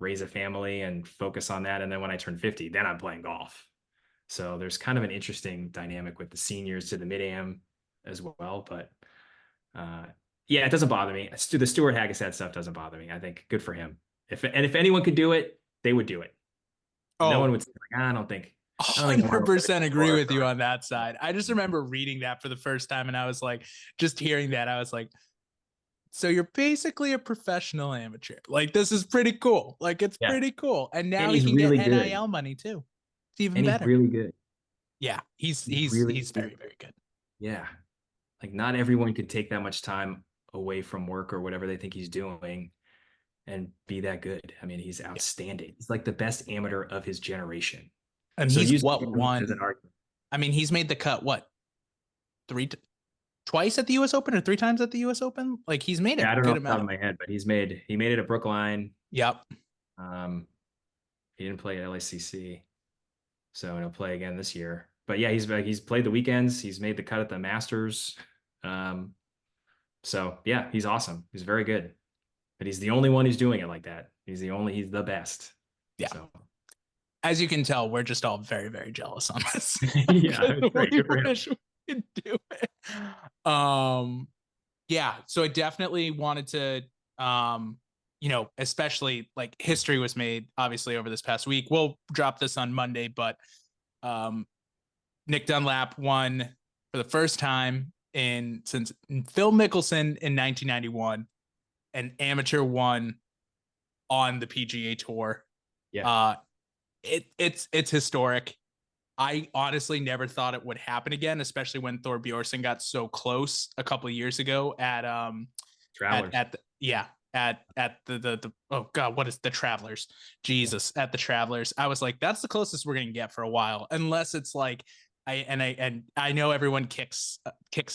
raise a family and focus on that. And then when I turn 50, then I'm playing golf. So there's kind of an interesting dynamic with the seniors to the mid-am as well. But yeah, it doesn't bother me. The Stuart Hagestad stuff doesn't bother me. I think good for him. If anyone could do it, they would do it. No one would say, I don't think. 100% agree with you on that side. I just remember reading that for the first time, and I was like, just hearing that, I was like, so you're basically a professional amateur. Like, this is pretty cool. Like, it's pretty cool. And now he can really get NIL money too. It's even better. He's really good. Yeah, he's very, very good. Yeah. Like, not everyone could take that much time away from work or whatever they think he's doing and be that good. I mean, he's outstanding. He's like the best amateur of his generation. And so he's won. I mean, he's made the cut, twice at the US Open or 3 times at the US Open? Like, he's made it. I don't know off the top of my head, but he made it at Brookline. Yep. He didn't play at LACC, so he'll play again this year. But yeah, he's played the weekends. He's made the cut at the Masters. So yeah, he's awesome. He's very good. But he's the only one who's doing it like that. He's the best. Yeah. So. As you can tell, we're just all very, very jealous on this. Yeah, it's great. Good for him. We could do it. Yeah. So I definitely wanted to, especially like history was made obviously over this past week. We'll drop this on Monday, but Nick Dunlap won for the first time since Phil Mickelson in 1991, an amateur won on the PGA Tour. Yeah. It's historic. I honestly never thought it would happen again, especially when Thor Bjorsen got so close a couple of years ago at Travelers. At the oh god, what is the Travelers? Jesus, at the Travelers. I was like, that's the closest we're gonna get for a while, unless it's like I know everyone kicks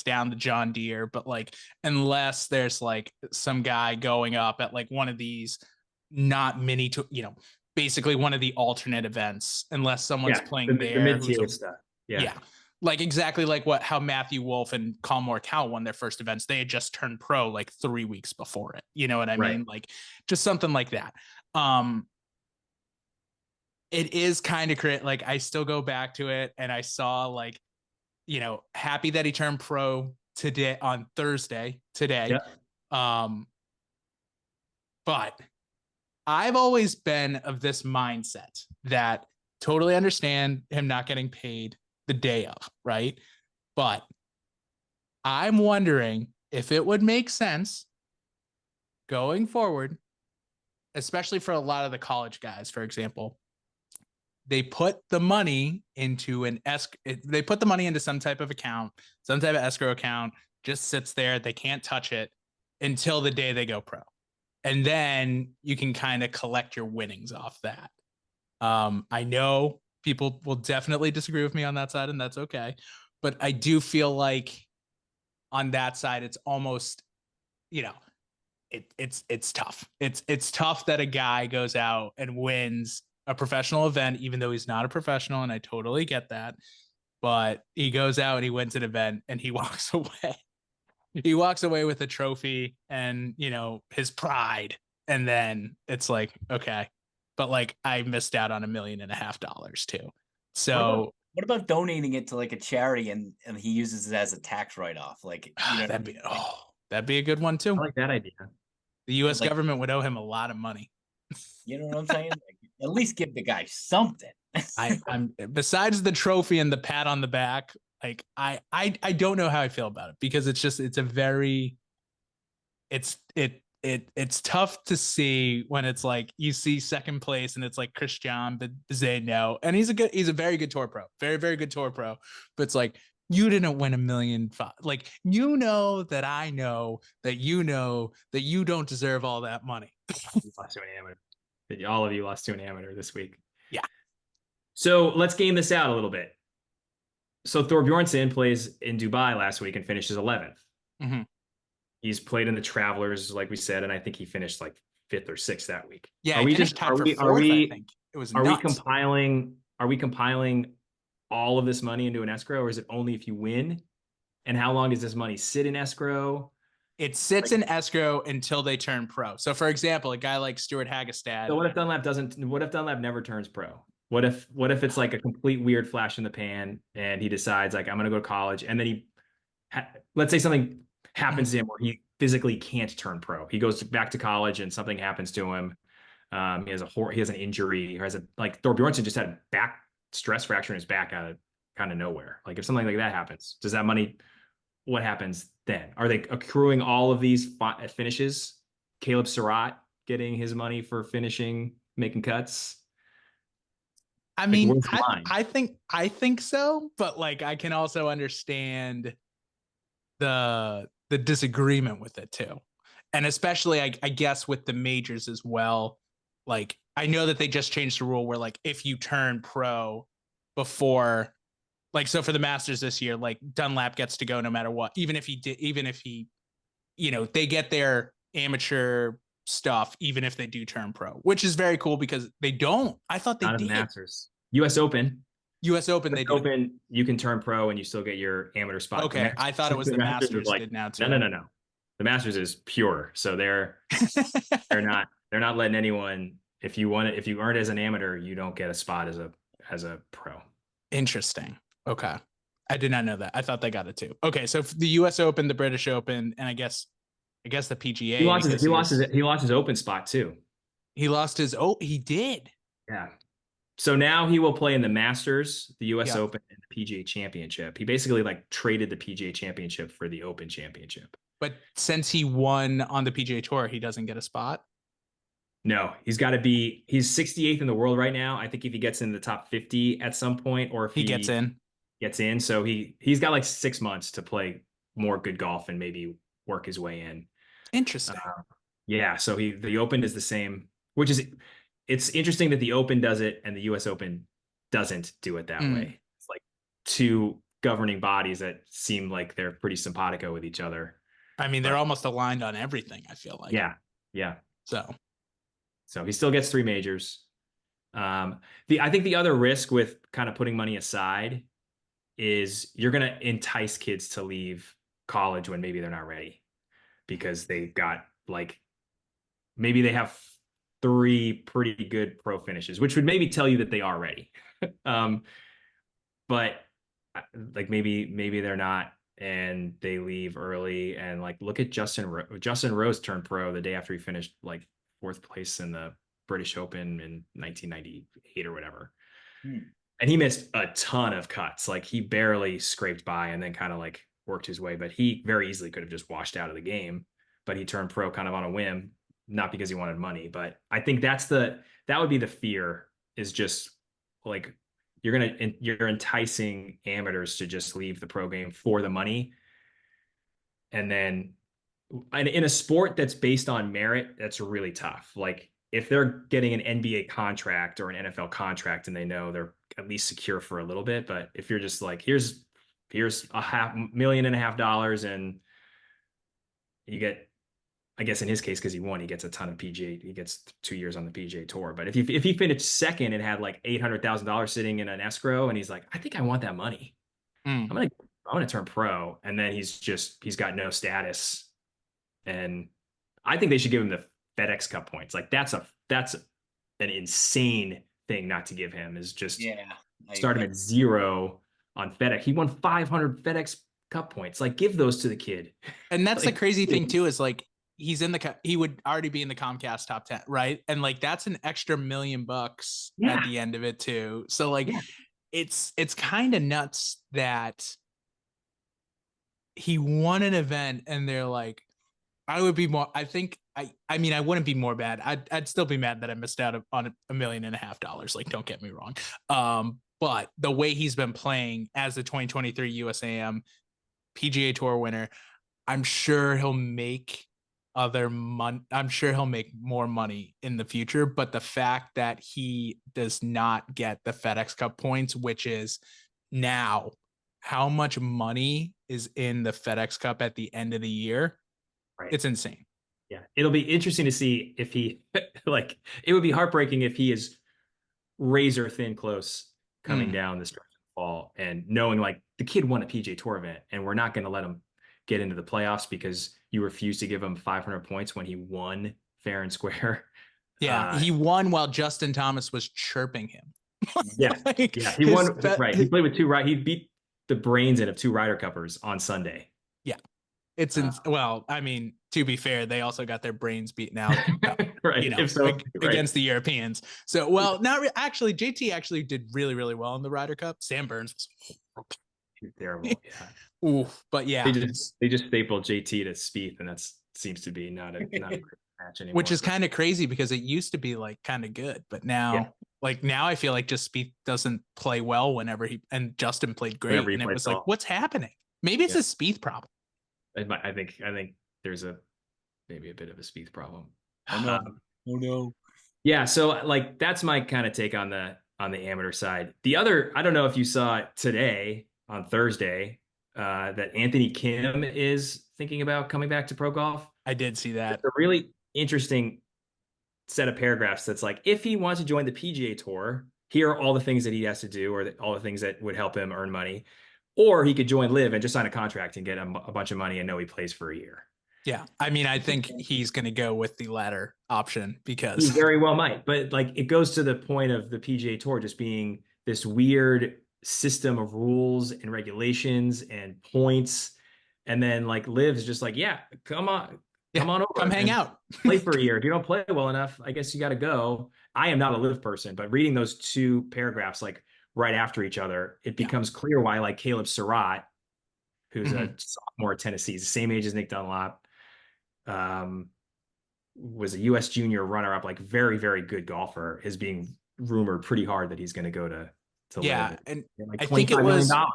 down the John Deere, but like unless there's like some guy going up at like one of these not mini to basically one of the alternate events, unless someone's playing there. The mid-tier stuff. Yeah. Like exactly like how Matthew Wolff and Colin Morikawa won their first events. They had just turned pro like 3 weeks before it. You know what I mean? Like just something like that. It is kind of like I still go back to it, and I saw like, happy that he turned pro today on Thursday today. Yeah. But I've always been of this mindset that totally understand him not getting paid the day of, right? But I'm wondering if it would make sense going forward, especially for a lot of the college guys, for example, they put the money into some type of account, some type of escrow account, just sits there. They can't touch it until the day they go pro. And then you can kind of collect your winnings off that. I know people will definitely disagree with me on that side, and that's okay. But I do feel like on that side, it's almost, it's tough. It's tough that a guy goes out and wins a professional event, even though he's not a professional, and I totally get that. But he goes out and he wins an event and he walks away. He walks away with a trophy and, his pride. And then it's like, okay, but like I missed out on $1.5 million too. So what about donating it to like a charity and he uses it as a tax write-off? Like, that'd be a good one too. I like that idea. The U.S. government would owe him a lot of money. You know what I'm saying? Like, at least give the guy something. I'm besides the trophy and the pat on the back, Like I don't know how I feel about it because it's a very it's tough to see when it's like you see second place and it's like Christian Bezeno, and he's a very good tour pro, very good tour pro, but it's like you didn't win $1.5 million. Like that I know that you don't deserve all that money. You lost to an amateur. All of you lost to an amateur this week. Yeah. So let's game this out a little bit. So Thorbjornsen plays in Dubai last week and finishes 11th. Mm-hmm. He's played in the Travelers, like we said, and I think he finished like 5th or 6th that week. Yeah, are we just tied for fourth? I think it was. Are nuts. we compiling all of this money into an escrow, or is it only if you win? And how long does this money sit in escrow? It sits in escrow until they turn pro. So, for example, a guy like Stuart Hagestad. So what if Dunlap never turns pro? What if it's like a complete weird flash in the pan, and he decides like I'm going to go to college, and then let's say something happens to him where he physically can't turn pro. He goes back to college and something happens to him. He has an injury, or like Thorbjornsen just had a back stress fracture in his back out of kind of nowhere. Like if something like that happens, does that money, what happens then? Are they accruing all of these finishes? Caleb Surratt getting his money for finishing, making cuts? I mean, I think so, but like I can also understand the disagreement with it too. And especially I guess with the majors as well. Like I know that they just changed the rule where like if you turn pro before, like, so for the Masters this year, like Dunlap gets to go no matter what, even if he they get their amateur stuff even if they do turn pro, which is very cool because they don't. I thought they Not did. The Masters. US Open, they do. You can turn pro and you still get your amateur spot. Okay, I thought it was the Masters like, did now too. No. The Masters is pure, so they're not letting anyone. If you earn it as an amateur, you don't get a spot as a pro. Interesting. Okay, I did not know that. I thought they got it too. Okay, so the U.S. Open, the British Open, and I guess the PGA. He lost his Open spot too. He lost his. Oh, he did. Yeah. So now he will play in the Masters, the U.S. Open, and the PGA Championship. He basically like traded the PGA Championship for the Open Championship. But since he won on the PGA Tour, he doesn't get a spot? No, he's 68th in the world right now. I think if he gets in the top 50 at some point, or if he gets in. So he's got like 6 months to play more good golf and maybe work his way in. Interesting. Yeah. So the Open is the same, which is, it's interesting that the Open does it and the US Open doesn't do it that way. It's like two governing bodies that seem like they're pretty simpatico with each other. I mean, they're almost aligned on everything, I feel like. Yeah. So he still gets 3 majors. I think the other risk with kind of putting money aside is you're going to entice kids to leave college when maybe they're not ready, because they've got like, maybe they have 3 pretty good pro finishes, which would maybe tell you that they are ready. But like maybe they're not, and they leave early. And like, look at Justin Rose turned pro the day after he finished like 4th place in the British Open in 1998 or whatever. And he missed a ton of cuts. Like he barely scraped by and then kind of like worked his way, but he very easily could have just washed out of the game. But he turned pro kind of on a whim, not because he wanted money. But I think that would be the fear, is just like, you're enticing amateurs to just leave the pro game for the money. And then in a sport that's based on merit, that's really tough. Like if they're getting an NBA contract or an NFL contract and they know they're at least secure for a little bit, but if you're just like, here's $500,000 and you get, I guess in his case, because he won, he gets a ton of PGA. He gets 2 years on the PGA Tour. But if he finished second and had like $800,000 sitting in an escrow, and he's like, I think I want that money. I'm gonna turn pro, and then he's got no status, and I think they should give him the FedEx Cup points. Like that's an insane thing not to give him, is just start him at 0 on FedEx. He won 500 FedEx Cup points. Like give those to the kid. And that's like, the crazy thing too, is like, he would already be in the Comcast top 10, right? And like that's an extra $1 million at the end of it too. So like it's kind of nuts that he won an event and they're like, I would be more, I think, I mean, I wouldn't be more bad. I'd still be mad that I missed out on $1.5 million. Like, don't get me wrong. But the way he's been playing as the 2023 USAM PGA Tour winner, I'm sure he'll make other money. I'm sure he'll make more money in the future. But the fact that he does not get the FedEx Cup points, which is now how much money is in the FedEx Cup at the end of the year, Right. it's insane. Yeah. It'll be interesting to see if he like it would be heartbreaking if he is razor thin close coming down the stretch of the fall and knowing like the kid won a PGA Tour event and we're not going to let him get into the playoffs because you refused to give him 500 points when he won fair and square. Yeah, he won while Justin Thomas was chirping him. Yeah, like, yeah, he won. Right, he played with two right. He beat the brains in of two Ryder Cuppers on Sunday. Yeah, it's well, I mean, to be fair, they also got their brains beaten out, right? You know, if so, against the Europeans. So, well, not actually. JT actually did really, really well in the Ryder Cup. Sam Burns was terrible. Yeah. Ooh, but yeah, they just stapled JT to Spieth, and that seems to be not a great match anymore. Which is kind of crazy because it used to be like kind of good, but now, like now, I feel like just Spieth doesn't play well whenever and Justin played great, and it was like, what's happening? Maybe it's a Spieth problem. I think there's maybe a bit of a Spieth problem. Oh no. Yeah, so like that's my kind of take on the amateur side. The other, I don't know if you saw it today on Thursday, that Anthony Kim is thinking about coming back to pro golf. I did see that. It's a really interesting set of paragraphs that's like, if he wants to join the PGA Tour, here are all the things that he has to do, or all the things that would help him earn money. Or he could join Live and just sign a contract and get a bunch of money and know he plays for a year. Yeah, I mean, I think he's going to go with the latter option because he very well might. But like, it goes to the point of the PGA Tour just being this weird system of rules and regulations and points, and then like Live is just like, yeah, come on over, come hang out, play for a year. If you don't play well enough, I guess you got to go. I am not a Live person, but reading those two paragraphs like right after each other, it becomes clear why like Caleb Surratt, who's a sophomore at Tennessee, is the same age as Nick Dunlap, was a U.S. junior runner-up, like very, very good golfer, is being rumored pretty hard that he's going to go to Live. And like I think it was $25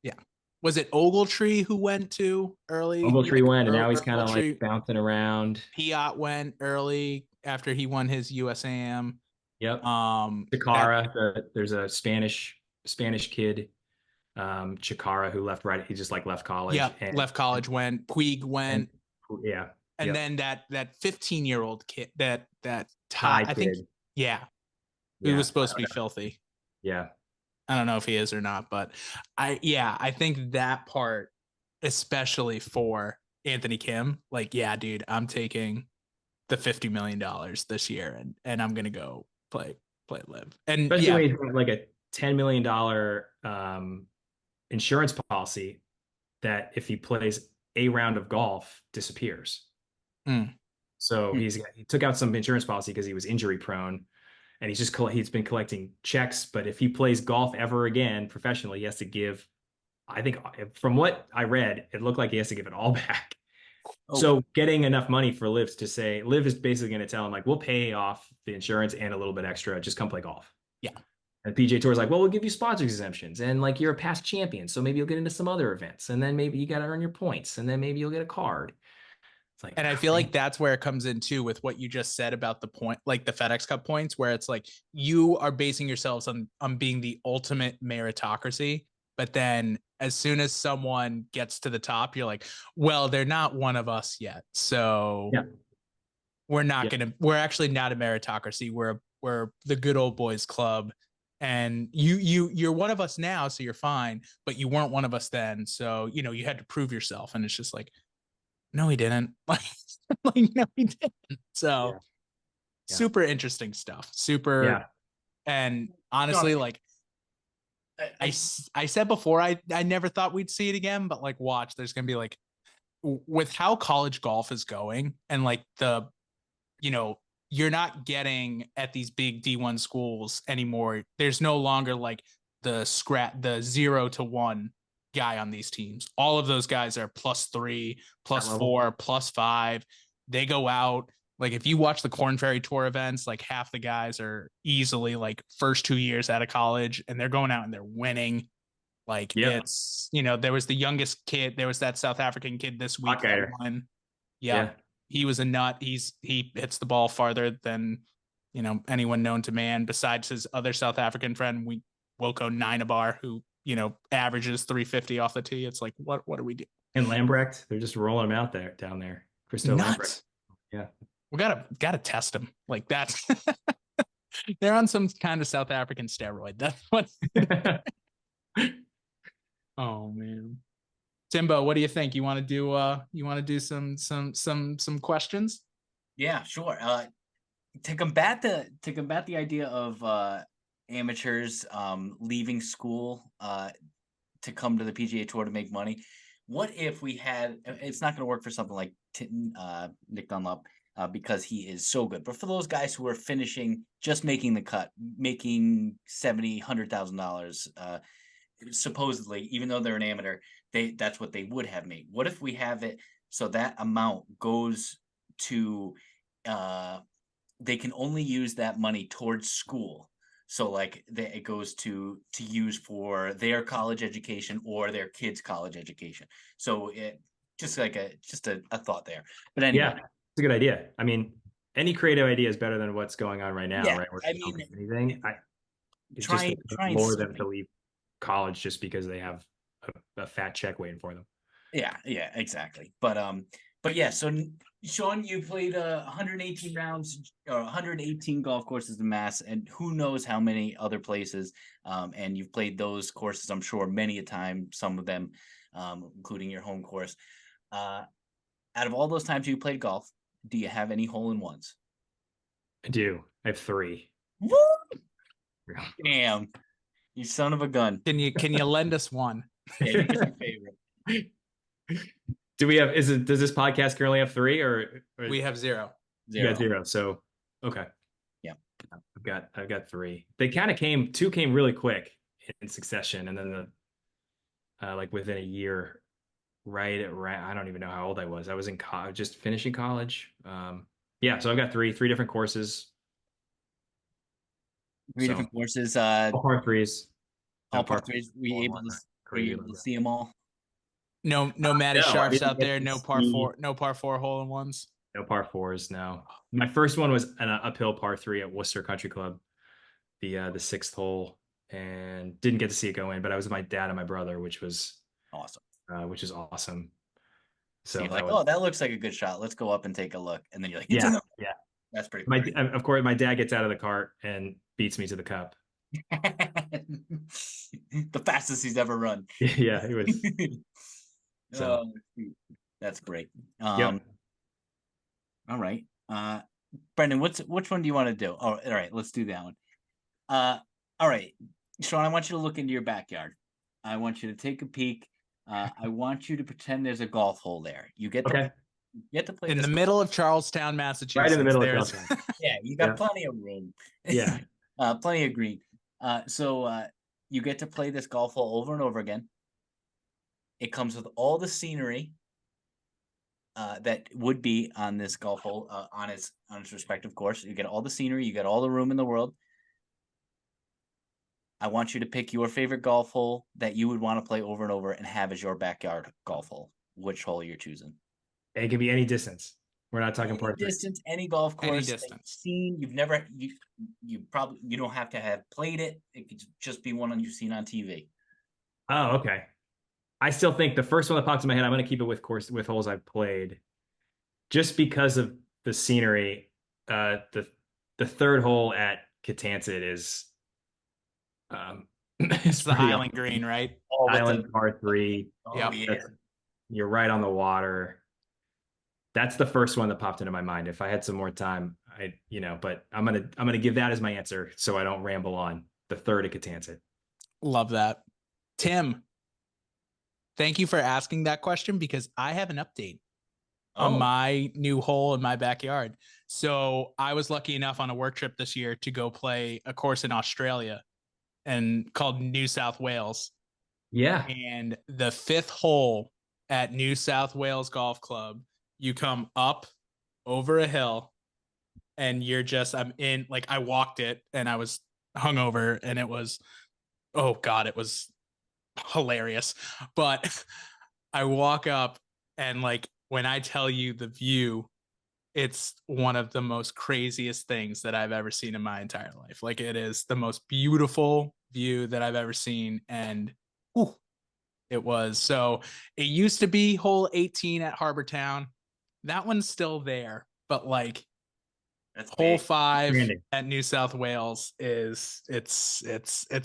million. Was it Ogletree who went to early? Ogletree went, and now he's kind of like bouncing around. Piot went early after he won his USAM. Yep. Chikara, there's a Spanish kid, Chikara, who left right. He just like left college. Yeah, left college. Went. Puig went. And then that 15-year-old kid, that Ty, I think, he was supposed to be filthy. Yeah. I don't know if he is or not, but I think that part, especially for Anthony Kim, like, yeah, dude, I'm taking the $50 million this year and I'm going to go play Live. And especially when he's got like a $10 million insurance policy that if he plays a round of golf disappears. So he took out some insurance policy because he was injury prone. And he's been collecting checks, but if he plays golf ever again professionally, he has to give, I think from what I read, it looked like he has to give it all back. So getting enough money for Liv to say, Liv is basically going to tell him like, we'll pay off the insurance and a little bit extra, just come play golf. Yeah. And PGA Tour is like, well, we'll give you sponsor exemptions, and like you're a past champion, so maybe you'll get into some other events, and then maybe you got to earn your points, and then maybe you'll get a card. Like, and I feel like that's where it comes in too with what you just said about the point, like the FedEx Cup points, where it's like you are basing yourselves on being the ultimate meritocracy. But then as soon as someone gets to the top, you're like, well, they're not one of us yet. So we're actually not a meritocracy. We're the good old boys club. And you're one of us now, so you're fine, but you weren't one of us then. So, you had to prove yourself. And it's just like, no, he didn't. Like, no, he didn't. So super interesting stuff. Super. And honestly, like I said before, I never thought we'd see it again, but like, watch, there's going to be like, with how college golf is going and like you're not getting at these big D1 schools anymore. There's no longer like the 0 to 1 guy on these teams. All of those guys are +3, +4, +5. They go out. Like if you watch the Corn Ferry Tour events, like half the guys are easily like first 2 years out of college, and they're going out and they're winning. Like it's, there was the youngest kid. There was that South African kid this week that won. Yeah. He was a nut. He hits the ball farther than, anyone known to man besides his other South African friend, Wilco Ninebar, who, averages 350 off the tee. It's like, what are we doing? And Lambrecht, they're just rolling them out there down there. Christo Lambrecht. Yeah. We gotta test them. Like that's they're on some kind of South African steroid. That's what. Oh man. Timbo, what do you think? You want to do some questions? Yeah, sure. To combat the idea of amateurs leaving school to come to the PGA Tour to make money, what if we had? It's not going to work for something like Nick Dunlop because he is so good. But for those guys who are finishing, just making the cut, making $70,000-$100,000. Supposedly, even though they're an amateur, that's what they would have made. What if we have it so that amount goes to they can only use that money towards school, so like it goes to use for their college education or their kids' college education. So it just like a thought there. But anyway, it's a good idea. I mean, any creative idea is better than what's going on right now, right? I mean, anything. It's just lure them to leave college just because they have a fat check waiting for them. Yeah, exactly. But yeah, so Sean, you played 118 rounds or 118 golf courses in Mass, and who knows how many other places. And you've played those courses, I'm sure, many a time, some of them including your home course. Out of all those times you played golf, do you have any hole-in-ones? I do. I have 3. Woo! Damn. You son of a gun. Can you lend us one? Yeah, you get your favorite. Do we have does this podcast currently have 3 or we have 0? You got 0. So okay. Yeah. I've got 3. They kind of 2 came really quick in succession, and then like within a year, right I don't even know how old I was. I was in college, just finishing college. So I've got 3 different courses. 3 different courses. All par 3s. All par 3s. Were you able to see them all? No Matty Sharps out there. No par 4 hole-in-ones. No par 4s. No. My first one was an uphill par 3 at Worcester Country Club, the 6th hole, and didn't get to see it go in. But I was with my dad and my brother, which was awesome. So you're like, that looks like a good shot. Let's go up and take a look. And then you're like, yeah. That's pretty cool. Of course, my dad gets out of the cart and beats me to the cup. The fastest he's ever run. Yeah, it was. So that's great. All right. Brendan, which one do you want to do? Oh, all right, let's do that one. All right. Sean, I want you to look into your backyard. I want you to take a peek. I want you to pretend there's a golf hole there. You get to play in the middle of Charlestown, Massachusetts. Right in the middle of Charlestown. Yeah, you got plenty of room. Yeah. Plenty of green. So you get to play this golf hole over and over again. It comes with all the scenery that would be on this golf hole on its respective course. You get all the scenery. You get all the room in the world. I want you to pick your favorite golf hole that you would want to play over and over and have as your backyard golf hole. Which hole you're choosing? It can be any distance. We're not talking any distance, any golf course. Any distance. You've never, you probably, you don't have to have played it. It could just be one you've seen on TV. Oh, okay. I still think the first one that pops in my head, I'm going to keep it with holes I've played, just because of the scenery. The 3rd hole at Catanset is it's the Highland Green, right? Island par 3. Oh, yeah. You're right on the water. That's the first one that popped into my mind. If I had some more time, but I'm gonna give that as my answer so I don't ramble on. The 3rd at Catanset. Love that. Tim, thank you for asking that question because I have an update on my new hole in my backyard. So I was lucky enough on a work trip this year to go play a course in Australia and called New South Wales. Yeah. And the 5th hole at New South Wales Golf Club, you come up over a hill and I'm in, like, I walked it and I was hungover and it was, oh God, it was hilarious. But I walk up and, like, when I tell you the view, it's one of the most craziest things that I've ever seen in my entire life. Like, it is the most beautiful view that I've ever seen. And whew, it was. So it used to be hole 18 at Harbor Town. That one's still there, but like That's hole big. 5 Branding. at New South Wales is it's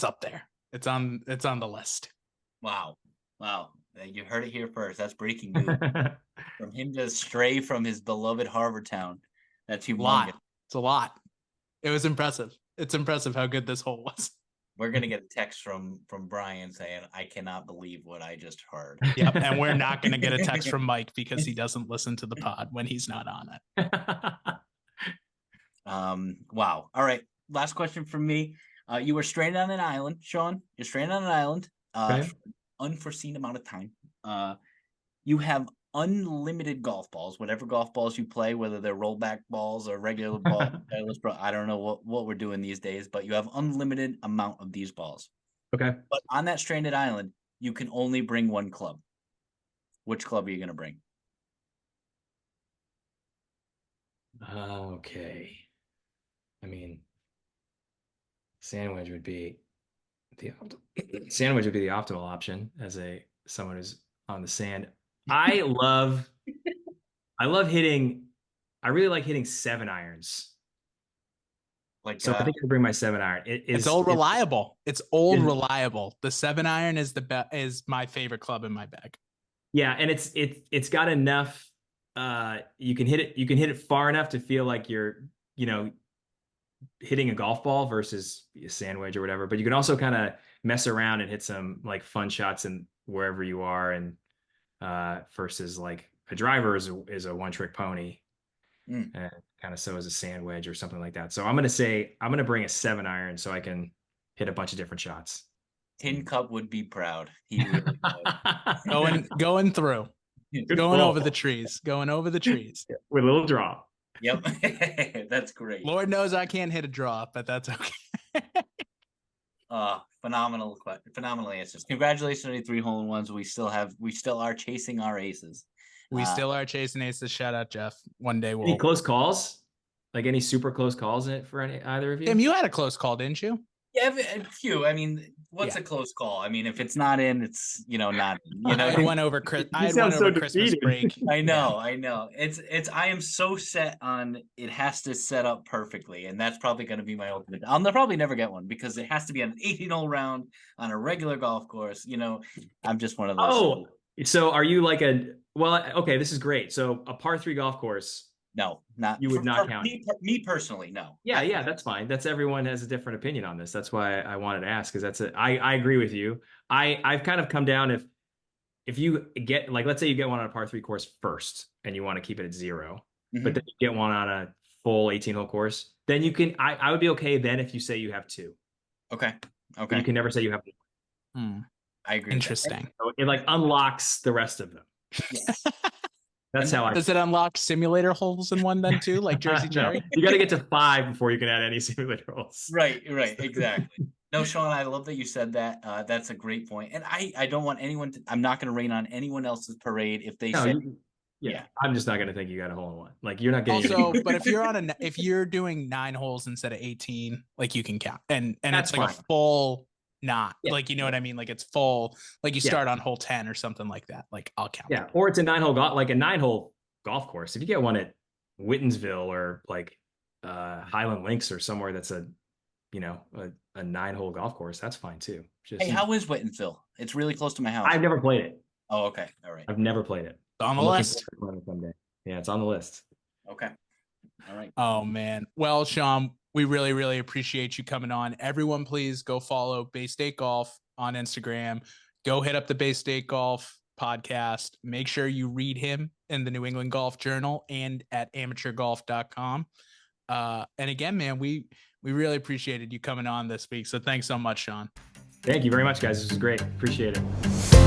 up there. It's on the list. Wow. You heard it here first. That's breaking news. From him to stray from his beloved Harbor Town. That's humongous. Lot. It's a lot. It was impressive. It's impressive how good this hole was. We're gonna get a text from Brian saying, "I cannot believe what I just heard." Yep, and we're not going to get a text from Mike because he doesn't listen to the pod when he's not on it. Wow. All right. Last question from me. You were stranded on an island, Sean. You're stranded on an island. Okay. For an unforeseen amount of time. You have unlimited golf balls, whatever golf balls you play, whether they're rollback balls or regular balls. I don't know what we're doing these days, but you have unlimited amount of these balls. Okay. But on that stranded island, you can only bring one club. Which club are you going to bring? Okay. I mean, sandwich would be the optimal option as someone who's on the sand. I really like hitting 7-irons. So I think I'd bring my 7-iron. it's old reliable. It's old reliable. The 7-iron is my favorite club in my bag. Yeah, and it's got enough. You can hit it far enough to feel like you're, hitting a golf ball versus a sandwich or whatever. But you can also kind of mess around and hit some like fun shots in wherever you are, and versus like a driver is a one-trick pony, and kind of so is a sandwich or something like that. So I'm gonna bring a 7-iron so I can hit a bunch of different shots. Tin Cup would be proud. He really going through, going over the trees with a little draw. Yep. That's great. Lord knows I can't hit a draw, but that's okay. Phenomenal answers. Congratulations on your 3 hole-in-ones. We still are chasing our aces. We still are chasing aces. Shout out, Jeff. One day Any close calls? Like any super close calls in it for either of you? Tim, you had a close call, didn't you? Yeah, a few. I mean, what's a close call? I mean, if it's not in, it's not in. I had one over Christmas break. I know. I am so set on it has to set up perfectly, and that's probably going to be my ultimate. I'll probably never get one because it has to be on an 18-hole round on a regular golf course. I'm just one of those. Oh, so are you like okay, this is great. So a par 3 golf course. No, not you would not count. Me personally, no. Yeah, that's fine. That's everyone has a different opinion on this. That's why I wanted to ask, because I agree with you. I've kind of come down if you get, like, let's say you get one on a par 3 course first and you want to keep it at 0, but then you get one on a full 18-hole course, then you can. I would be okay then if you say you have 2. Okay. But you can never say you have 1. I agree. Interesting. So it like unlocks the rest of them. Yes. That's how Does it unlock simulator holes in one then too, like Jersey Jerry? No, you got to get to 5 before you can add any simulator holes. Right, exactly. No, Sean, I love that you said that. That's a great point. And I don't want anyone I'm not going to rain on anyone else's parade if they say. Yeah, I'm just not going to think you got a hole-in-one. Like, you're not getting. Also, but if you're doing 9 holes instead of 18, like, you can count, and that's it's like fine. a full like, you know what I mean? Like, it's full, like you start on hole 10 or something like that. Like, I'll count. Yeah, or it's a 9-hole like a 9-hole golf course. If you get one at Whittensville or like Highland Links or somewhere that's a 9-hole golf course, that's fine too. Hey, how is Whittensville? It's really close to my house. I've never played it. Oh, okay. All right. I've never played it. It's on the list. Someday. Yeah, it's on the list. Okay. All right. Oh, man. Well, Sean, we really, really appreciate you coming on. Everyone, please go follow Bay State Golf on Instagram. Go hit up the Bay State Golf podcast. Make sure you read him in the New England Golf Journal and at amateurgolf.com. And again, man, we really appreciated you coming on this week. So thanks so much, Sean. Thank you very much, guys. This was great. Appreciate it.